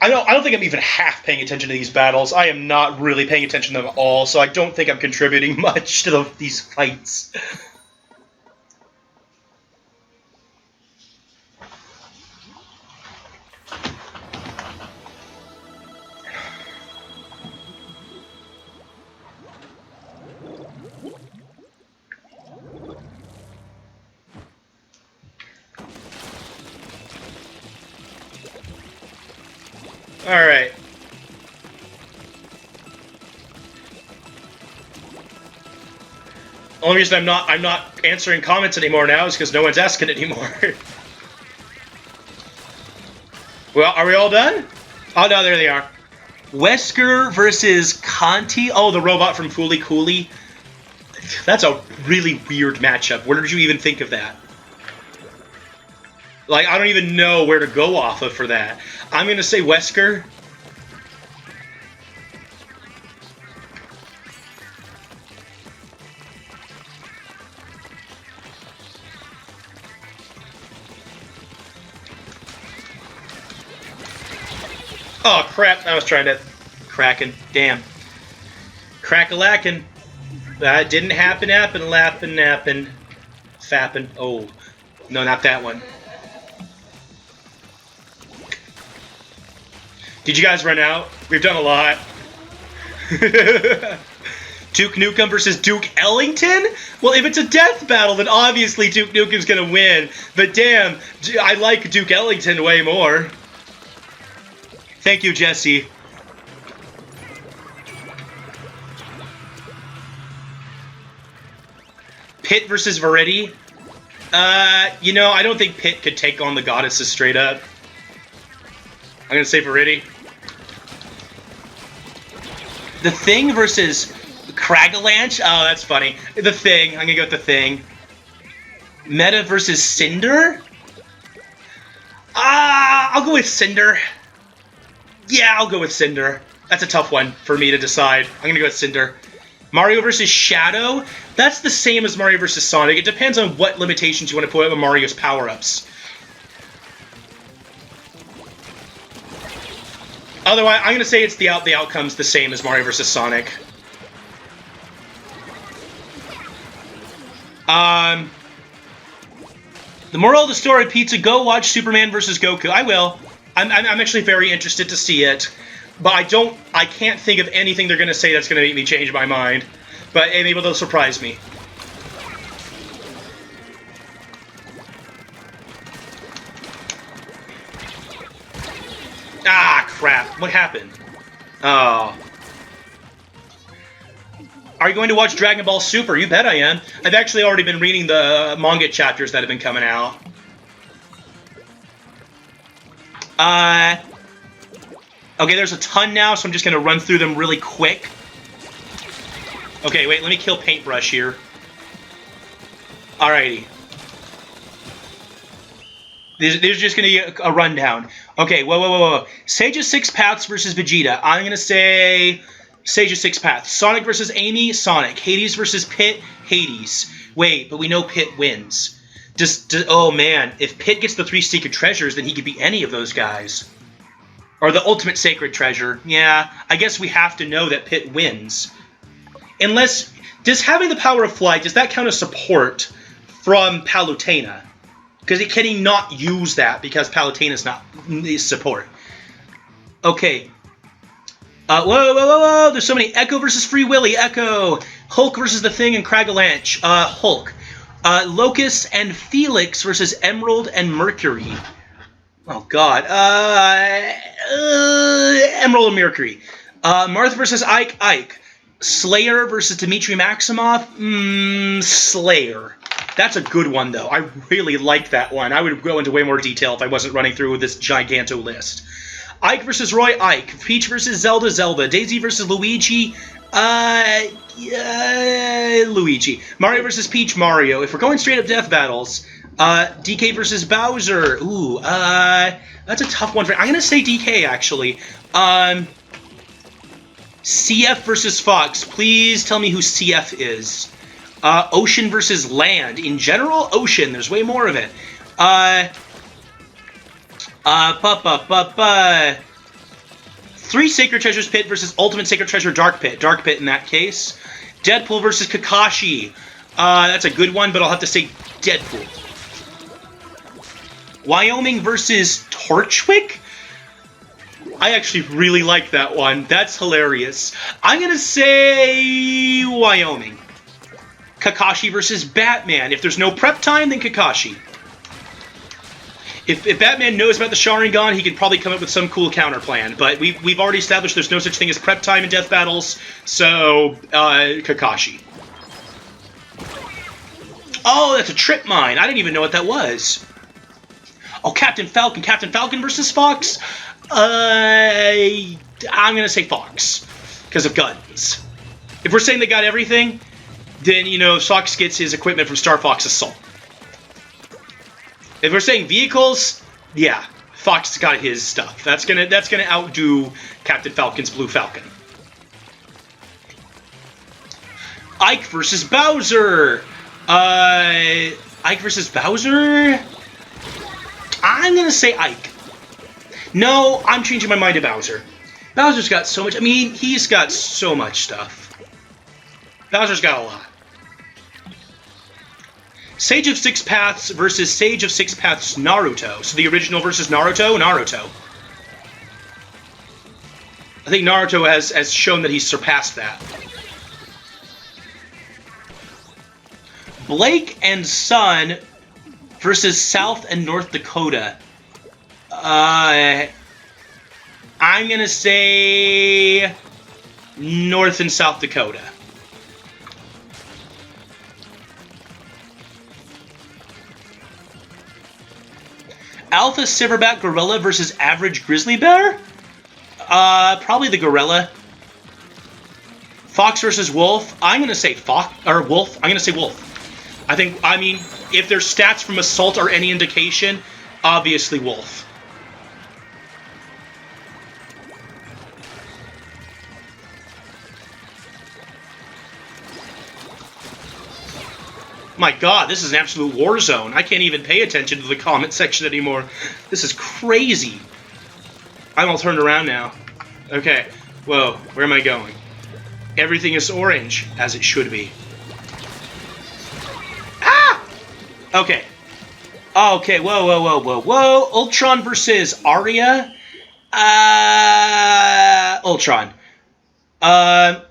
I don't think I'm even half paying attention to these battles. I am not really paying attention to them at all, so I don't think I'm contributing much to these fights. All right. Only reason I'm not answering comments anymore now is because no one's asking anymore. Well, are we all done? Oh no, there they are. Wesker versus Conti. Oh, the robot from Fooly Cooly. That's a really weird matchup. Where did you even think of that? Like, I don't even know where to go off of for that. I'm going to say Wesker. Oh, crap. I was trying to... Kraken. Damn. Crack-a-lackin'. That didn't happen, lappin', nappin'. Fappin'. Oh. No, not that one. Did you guys run out? We've done a lot. Duke Nukem versus Duke Ellington? Well, if it's a death battle, then obviously Duke Nukem's gonna win. But damn, I like Duke Ellington way more. Thank you, Jesse. Pitt versus Veretti? You know, I don't think Pitt could take on the goddesses straight up. I'm gonna say Veretti. The Thing versus Cragalanche? Oh, that's funny. The Thing. I'm gonna go with The Thing. Meta versus Cinder? I'll go with Cinder. Yeah, I'll go with Cinder. That's a tough one for me to decide. I'm gonna go with Cinder. Mario versus Shadow? That's the same as Mario versus Sonic. It depends on what limitations you want to put on Mario's power-ups. Otherwise, I'm gonna say it's the outcome's the same as Mario vs. Sonic. The moral of the story, Pizza, go watch Superman vs. Goku. I will. I'm actually very interested to see it. But I can't think of anything they're going to say that's going to make me change my mind. But hey, maybe they'll surprise me. Ah, crap. What happened? Oh. Are you going to watch Dragon Ball Super? You bet I am. I've actually already been reading the manga chapters that have been coming out. Okay, there's a ton now, so I'm just going to run through them really quick. Okay, wait, let me kill Paintbrush here. Alrighty. There's just going to be a rundown. Okay, whoa. Sage of Six Paths versus Vegeta. I'm going to say Sage of Six Paths. Sonic versus Amy, Sonic. Hades versus Pit, Hades. Wait, but we know Pit wins. Oh man, if Pit gets the 3 Secret Treasures, then he could be any of those guys. Or the Ultimate Sacred Treasure. Yeah, I guess we have to know that Pit wins. Unless, does having the power of flight, does that count as support from Palutena? Because can he not use that because Palutena's not support? Okay. Whoa. There's so many. Echo versus Free Willy. Echo. Hulk versus The Thing and Cragalanche. Hulk. Locust and Felix versus Emerald and Mercury. Oh, God. Emerald and Mercury. Marth versus Ike. Slayer versus Dmitry Maximoff. Slayer. That's a good one, though. I really like that one. I would go into way more detail if I wasn't running through this giganto list. Ike versus Roy Ike. Peach versus Zelda. Daisy versus Luigi. Luigi. Mario versus Peach, Mario. If we're going straight up death battles, DK versus Bowser. Ooh, that's a tough one. I'm going to say DK, actually. CF versus Fox. Please tell me who CF is. Ocean versus Land. In general, Ocean. There's way more of it. 3 Sacred Treasures Pit versus Ultimate Sacred Treasure Dark Pit. Dark Pit in that case. Deadpool versus Kakashi. That's a good one, but I'll have to say Deadpool. Wyoming versus Torchwick? I actually really like that one. That's hilarious. I'm going to say Wyoming. Kakashi versus Batman. If there's no prep time, then Kakashi. If Batman knows about the Sharingan, he can probably come up with some cool counter plan. But we've already established there's no such thing as prep time in death battles, so Kakashi. Oh, that's a trip mine. I didn't even know what that was. Oh, Captain Falcon. Captain Falcon versus Fox? I'm going to say Fox. Because of guns. If we're saying they got everything, then, you know, Fox gets his equipment from Star Fox Assault. If we're saying vehicles, yeah, Fox got his stuff. That's gonna outdo Captain Falcon's Blue Falcon. Ike versus Bowser. Ike versus Bowser. I'm gonna say Ike. No, I'm changing my mind to Bowser. Bowser's got so much. I mean, he's got so much stuff. Bowser's got a lot. Sage of Six Paths versus Sage of Six Paths Naruto. So the original versus Naruto? Naruto. I think Naruto has shown that he's surpassed that. Blake and Son versus South and North Dakota. I'm going to say North and South Dakota. Alpha Silverback Gorilla versus Average Grizzly Bear? Probably the Gorilla. Fox versus Wolf? I'm going to say Wolf. I'm going to say Wolf. I mean, if their stats from Assault are any indication, obviously Wolf. My God, this is an absolute war zone. I can't even pay attention to the comment section anymore. This is crazy. I'm all turned around now. Okay. Whoa, where am I going? Everything is orange, as it should be. Ah! Okay. Okay, whoa. Ultron versus Arya. Ultron.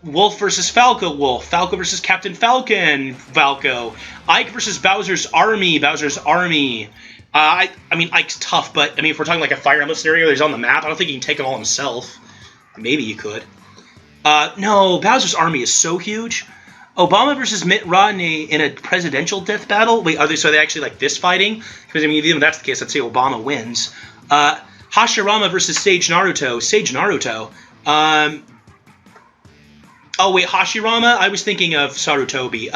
Wolf versus Falco. Wolf. Falco versus Captain Falcon. Falco. Ike versus Bowser's Army. Bowser's Army. I mean, Ike's tough, but I mean, if we're talking like a Fire Emblem scenario, he's on the map. I don't think he can take it all himself. Maybe he could. No, Bowser's Army is so huge. Obama versus Mitt Romney in a presidential death battle. Wait, so are they actually like this fighting? Because I mean, even if that's the case, I'd say Obama wins. Hashirama versus Sage Naruto. Sage Naruto. Oh wait, Hashirama? I was thinking of Sarutobi.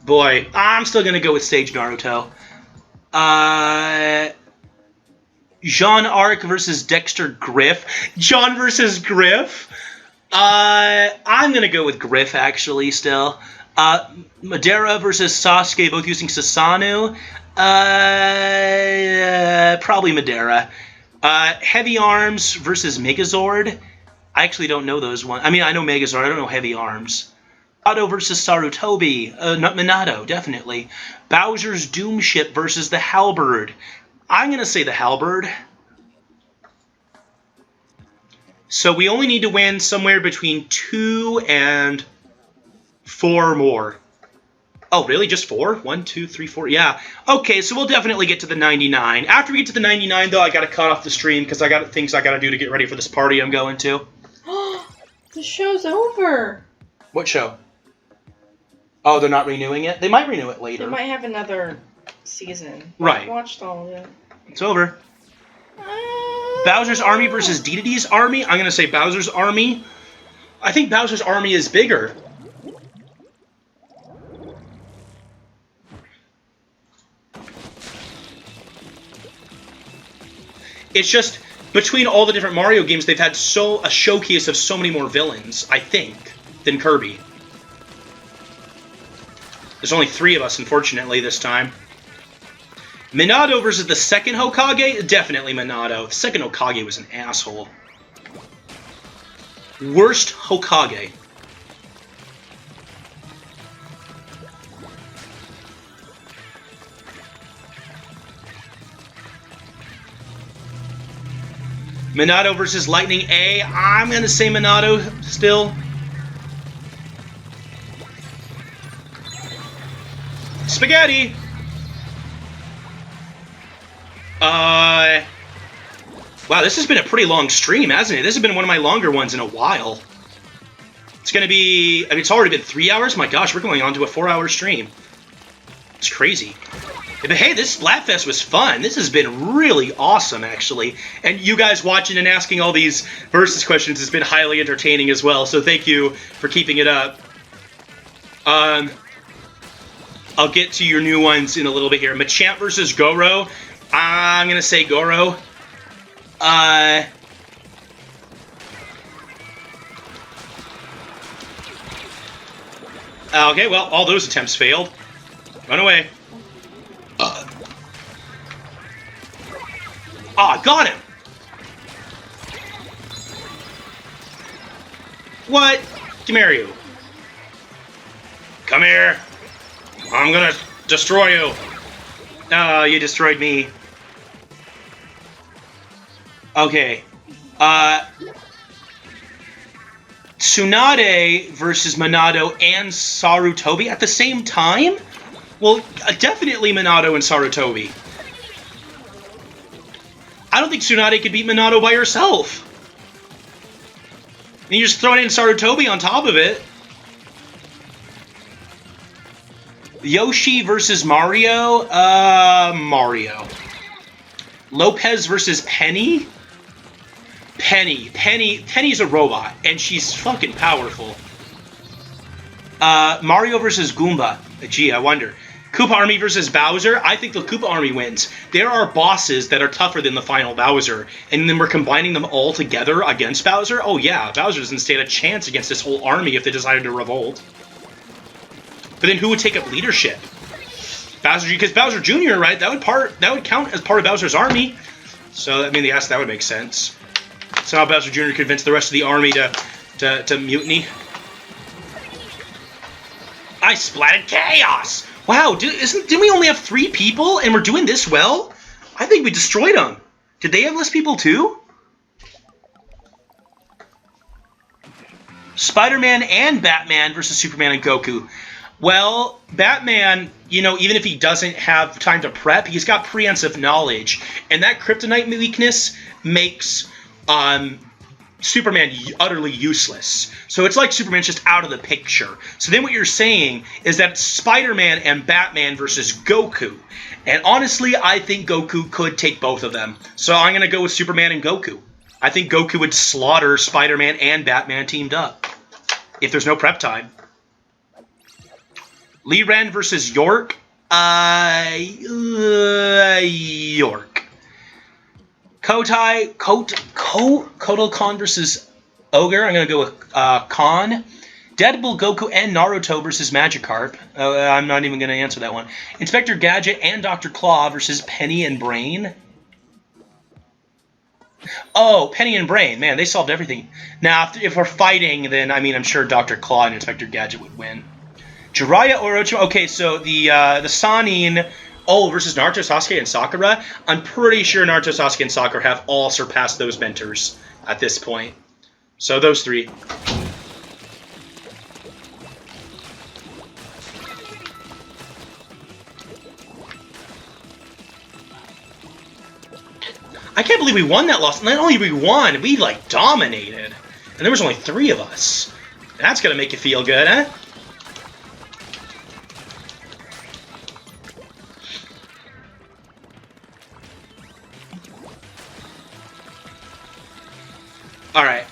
Boy, I'm still gonna go with Sage Naruto. Jean Arc versus Dexter Griff. John versus Griff. I'm gonna go with Griff actually. Still. Madara versus Sasuke, both using Susanoo. Probably Madara. Heavy Arms versus Megazord. I actually don't know those ones. I mean, I know Megazord. I don't know Heavy Arms. Minato versus Sarutobi. Not Minato, definitely. Bowser's Doom Ship versus the Halberd. I'm going to say the Halberd. So we only need to win somewhere between 2 and 4 more. Oh, really? Just 4? 1, 2, 3, 4? Yeah. Okay, so we'll definitely get to the 99. After we get to the 99, though, I got to cut off the stream because I got things I got to do to get ready for this party I'm going to. The show's over. What show? Oh, they're not renewing it? They might renew it later. They might have another season. Right. I watched all of it. It's over. Bowser's Army versus Dedede's Army. I'm going to say Bowser's Army. I think Bowser's Army is bigger. It's just, between all the different Mario games, they've had a showcase of so many more villains, I think, than Kirby. There's only 3 of us, unfortunately, this time. Minato versus the second Hokage? Definitely Minato. The second Hokage was an asshole. Worst Hokage. Minato versus Lightning A. I'm going to say Minato still. Spaghetti! Wow, this has been a pretty long stream, hasn't it? This has been one of my longer ones in a while. It's going to be... I mean, it's already been 3 hours? My gosh, we're going on to a 4-hour stream. It's crazy. But hey, this Splatfest was fun. This has been really awesome, actually. And you guys watching and asking all these versus questions has been highly entertaining as well, so thank you for keeping it up. I'll get to your new ones in a little bit here. Machamp versus Goro. I'm going to say Goro. Okay, well, all those attempts failed. Run away. Got him! What? Come here, you. Come here. I'm gonna destroy you. Oh, you destroyed me. Okay. Tsunade versus Minato and Sarutobi at the same time? Well, definitely Minato and Sarutobi. I don't think Tsunade could beat Minato by herself. And you just throw in Sarutobi on top of it. Yoshi versus Mario? Mario. Lopez versus Penny? Penny's a robot, and she's fucking powerful. Mario versus Goomba. Gee, I wonder. Koopa Army versus Bowser? I think the Koopa Army wins. There are bosses that are tougher than the final Bowser, and then we're combining them all together against Bowser? Oh yeah, Bowser doesn't stand a chance against this whole army if they decided to revolt. But then who would take up leadership? Bowser, because Bowser Jr., right? That would count as part of Bowser's army. So, I mean, yes, that would make sense. Somehow Bowser Jr. convinced the rest of the army to mutiny. I splatted chaos! Wow, didn't we only have 3 people and we're doing this well? I think we destroyed them. Did they have less people too? Spider-Man and Batman versus Superman and Goku. Well, Batman, you know, even if he doesn't have time to prep, he's got prehensive knowledge. And that kryptonite weakness makes Superman utterly useless. So it's like Superman's just out of the picture. So then what you're saying is that it's Spider-Man and Batman versus Goku. And honestly, I think Goku could take both of them. So I'm going to go with Superman and Goku. I think Goku would slaughter Spider-Man and Batman teamed up. If there's no prep time. Lee Ren versus York. York. Kotal Khan versus Ogre. I'm going to go with Khan. Deadpool, Goku, and Naruto versus Magikarp. I'm not even going to answer that one. Inspector Gadget and Dr. Claw versus Penny and Brain. Oh, Penny and Brain. Man, they solved everything. Now, if we're fighting, then, I mean, I'm sure Dr. Claw and Inspector Gadget would win. Jiraiya Orochimaru. Okay, so the Sannin... Oh, versus Naruto, Sasuke, and Sakura? I'm pretty sure Naruto, Sasuke, and Sakura have all surpassed those mentors at this point. So those 3. I can't believe we won that loss. Not only we won, we, like, dominated. And there was only 3 of us. That's gonna make you feel good, huh? Alright,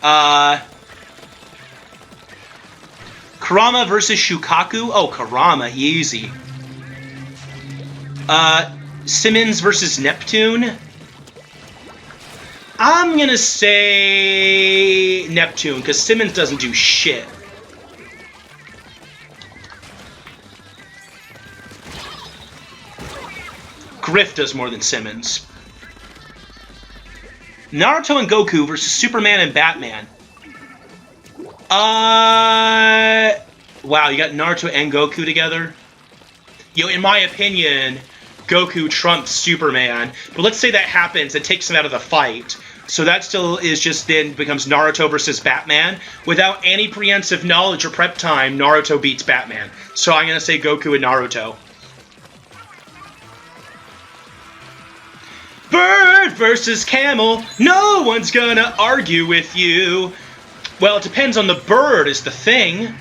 Kurama versus Shukaku. Oh, Kurama, easy. Simmons versus Neptune. I'm gonna say Neptune, because Simmons doesn't do shit. Griff does more than Simmons. Naruto and Goku versus Superman and Batman. Wow, you got Naruto and Goku together? You know, in my opinion, Goku trumps Superman. But let's say that happens, it takes him out of the fight. So that still is just then becomes Naruto versus Batman. Without any prehensive knowledge or prep time, Naruto beats Batman. So I'm going to say Goku and Naruto. Bird versus camel. No one's gonna argue with you. Well, it depends on the bird is the thing.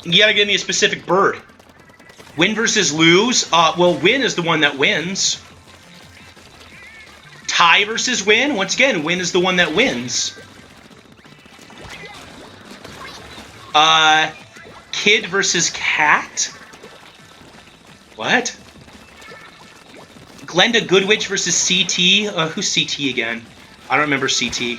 You gotta give me a specific bird. Win versus lose. Well, win is the one that wins. Tie versus win. Once again, win is the one that wins. Kid versus cat. What? Glenda Goodwitch versus CT? Who's CT again? I don't remember CT.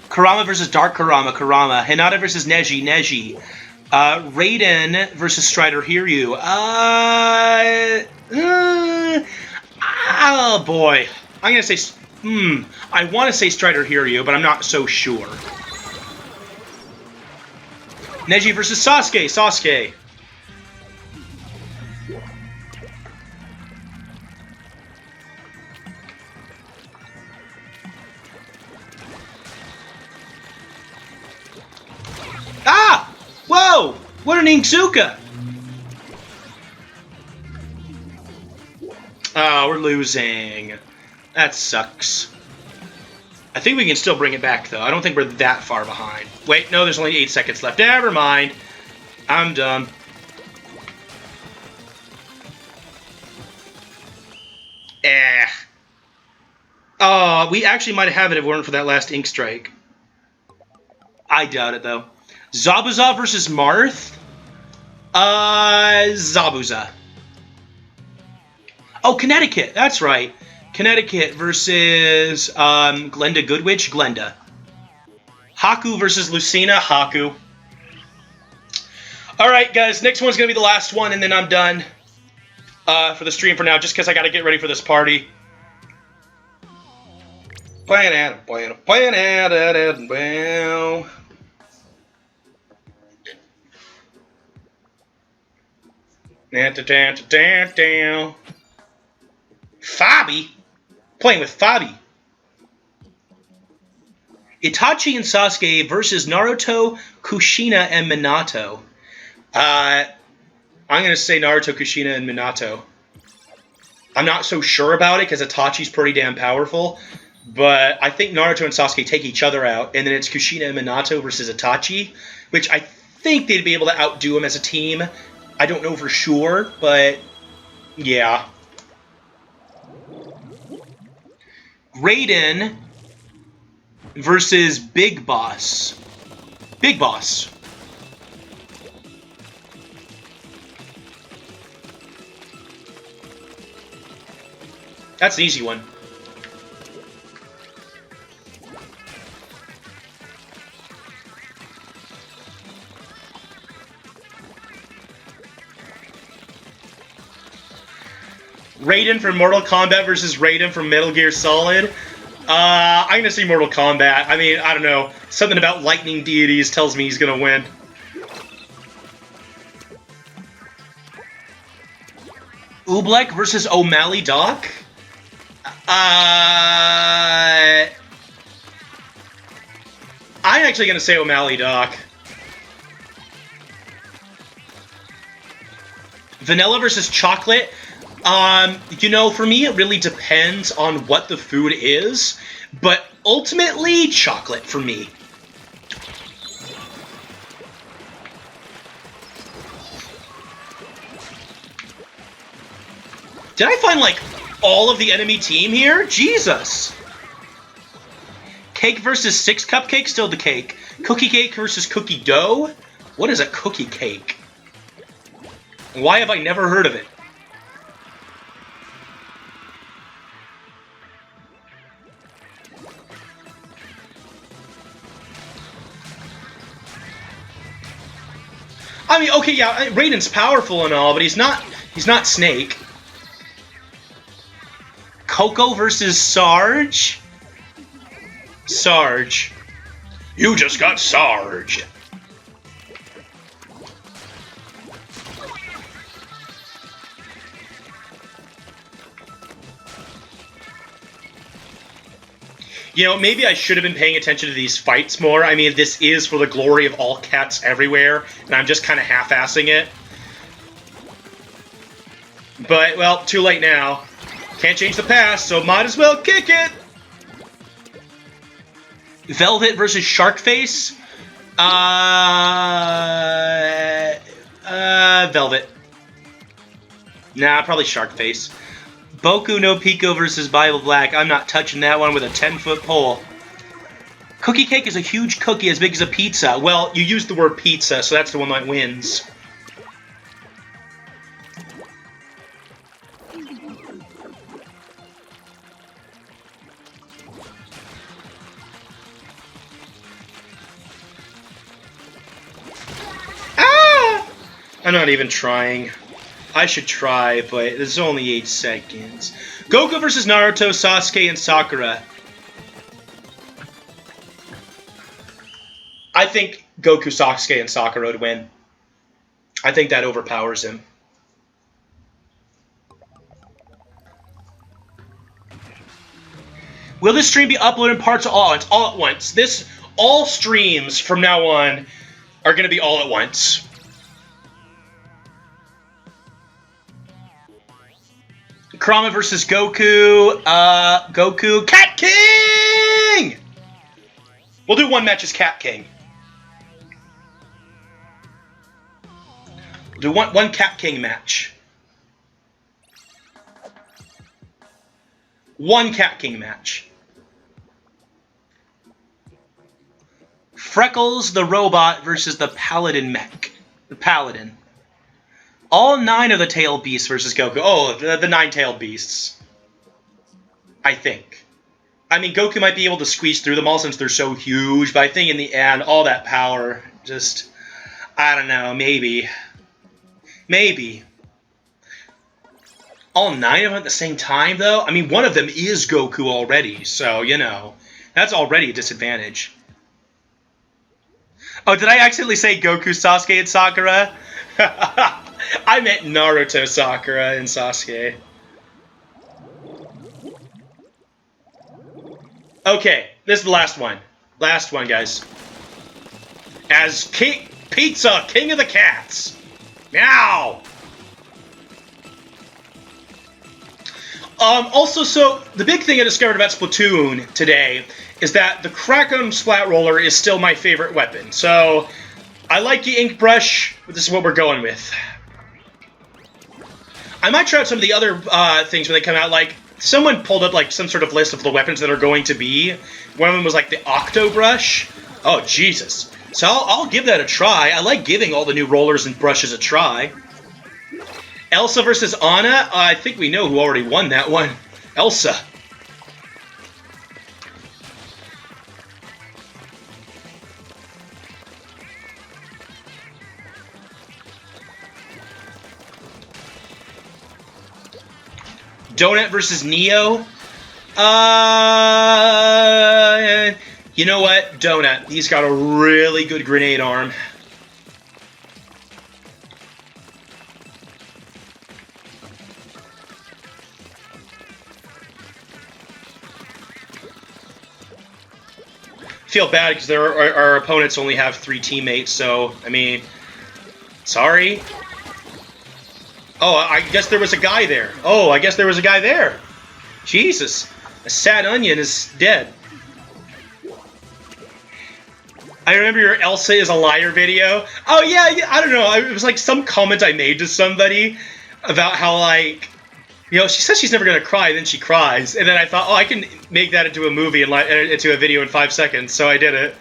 Kurama versus Dark Kurama. Hinata versus Neji. Raiden versus Strider Hiryu. Oh boy. I'm gonna say... I want to say Strider Hiryu, but I'm not so sure. Neji versus Sasuke. Ah! Whoa! What an Inkzuka! Oh, we're losing. That sucks. I think we can still bring it back, though. I don't think we're that far behind. Wait, no, there's only 8 seconds left. Never mind. I'm done. We actually might have it if it weren't for that last ink strike. I doubt it, though. Zabuza versus Marth? Zabuza. Oh, Connecticut. That's right. Connecticut versus Glenda Goodwitch. Glenda. Haku versus Lucina. Haku. Alright, guys. Next one's going to be the last one, and then I'm done. for the stream for now, just because I got to get ready for this party. Fabi? Playing with Fabi. Itachi and Sasuke versus Naruto, Kushina, and Minato. I'm going to say Naruto, Kushina, and Minato. I'm not so sure about it because Itachi's pretty damn powerful. But I think Naruto and Sasuke take each other out. And then it's Kushina and Minato versus Itachi. Which I think they'd be able to outdo him as a team. I don't know for sure, but yeah. Raiden versus Big Boss. Big Boss. That's an easy one. Raiden from Mortal Kombat versus Raiden from Metal Gear Solid. I'm going to say Mortal Kombat. I mean, I don't know. Something about lightning deities tells me he's going to win. Oobleck versus O'Malley Doc? I'm actually going to say O'Malley Doc. Vanilla versus chocolate? You know, for me, it really depends on what the food is, but ultimately, chocolate for me. Did I find, like, all of the enemy team here? Jesus! Cake versus 6 cupcakes? Still the cake. Cookie cake versus cookie dough? What is a cookie cake? Why have I never heard of it? I mean, okay, yeah, Raiden's powerful and all, but he's not Snake. Coco versus Sarge? Sarge. You just got Sarged. You know, maybe I should have been paying attention to these fights more. I mean, this is for the glory of all cats everywhere, and I'm just kind of half-assing it. But, well, too late now. Can't change the past, so might as well kick it! Velvet versus Sharkface? Velvet. Nah, probably Sharkface. Boku no Pico versus Bible Black. I'm not touching that one with a 10-foot pole. Cookie cake is a huge cookie as big as a pizza. Well, you used the word pizza, so that's the one that wins. Ah! I'm not even trying. I should try, but there's only 8 seconds. Goku versus Naruto, Sasuke, and Sakura. I think Goku, Sasuke, and Sakura would win. I think that overpowers him. Will this stream be uploaded in parts all at once? All streams from now on are going to be all at once. Kurama versus Goku. Goku. Cat King! We'll do one match as Cat King. We'll do one Cat King match. One Cat King match. Freckles the robot versus the Paladin mech. The Paladin. All 9 of the tailed beasts versus Goku. Oh, the 9-tailed beasts. I think. I mean, Goku might be able to squeeze through them all since they're so huge, but I think in the end, all that power, just... I don't know, maybe. Maybe. all 9 of them at the same time, though? I mean, one of them is Goku already, so, you know, that's already a disadvantage. Oh, did I accidentally say Goku, Sasuke, and Sakura? I meant Naruto, Sakura, and Sasuke. Okay, this is the last one. Last one, guys. As Pizza, King of the Cats. Meow! Also, so, the big thing I discovered about Splatoon today is that the Crack-On Splat Roller is still my favorite weapon. So, I like the ink brush, but this is what we're going with. I might try out some of the other things when they come out, like, someone pulled up, like, some sort of list of the weapons that are going to be. One of them was, like, the Octo Brush. Oh, Jesus. So I'll give that a try. I like giving all the new rollers and brushes a try. Elsa versus Anna. I think we know who already won that one. Elsa. Donut versus Neo. You know what? Donut. He's got a really good grenade arm. Feel bad because our opponents only have 3 teammates, so, I mean, sorry. Oh, I guess there was a guy there. Oh, I guess there was a guy there. Jesus. A sad onion is dead. I remember your Elsa is a liar video. Oh, yeah, I don't know. It was like some comment I made to somebody about how, like, you know, she says she's never going to cry, then she cries. And then I thought, oh, I can make that into a movie and into a video in 5 seconds. So I did it.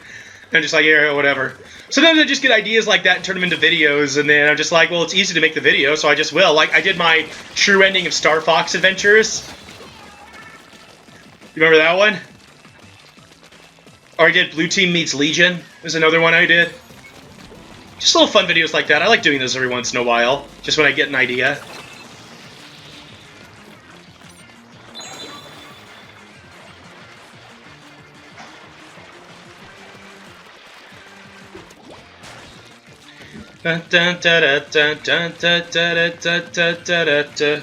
And I'm just like, yeah, whatever. Sometimes I just get ideas like that and turn them into videos, and then I'm just like, well, it's easy to make the video, so I just will. Like, I did my true ending of Star Fox Adventures. You remember that one? Or I did Blue Team Meets Legion. There's another one I did. Just little fun videos like that. I like doing those every once in a while, just when I get an idea. Dun, dun, dun, dun, dun, dun, dun, dun, dun, dun, dun.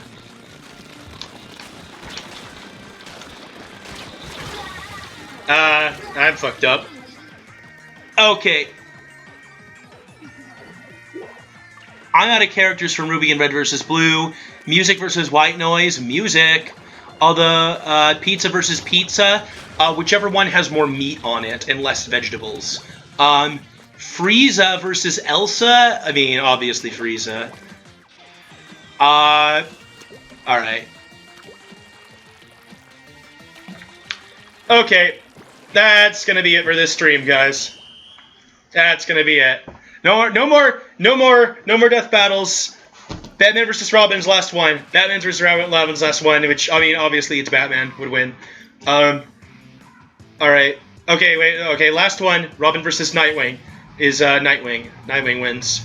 I'm fucked up. Okay. I'm out of characters from Ruby and Red versus Blue. Music versus White Noise. Music. Although, Pizza versus Pizza. Whichever one has more meat on it and less vegetables. Frieza versus Elsa. I mean, obviously Frieza. Alright. Okay. That's gonna be it for this stream, guys. That's gonna be it. No more death battles. Batman versus Robin's last one. Batman versus Robin's last one, which, I mean, obviously it's Batman would win. Alright. Okay, wait, okay, last one. Robin versus Nightwing is, Nightwing. Nightwing wins.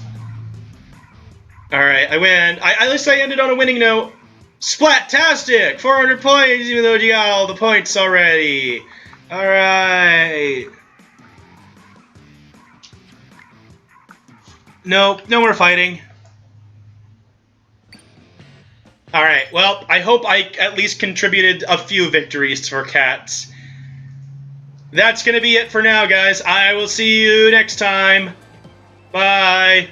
Alright, I win. At least I ended on a winning note. Splat-tastic! 400 points, even though you got all the points already. Alright. Nope, no more fighting. Alright, well, I hope I at least contributed a few victories for cats. That's gonna be it for now, guys. I will see you next time. Bye.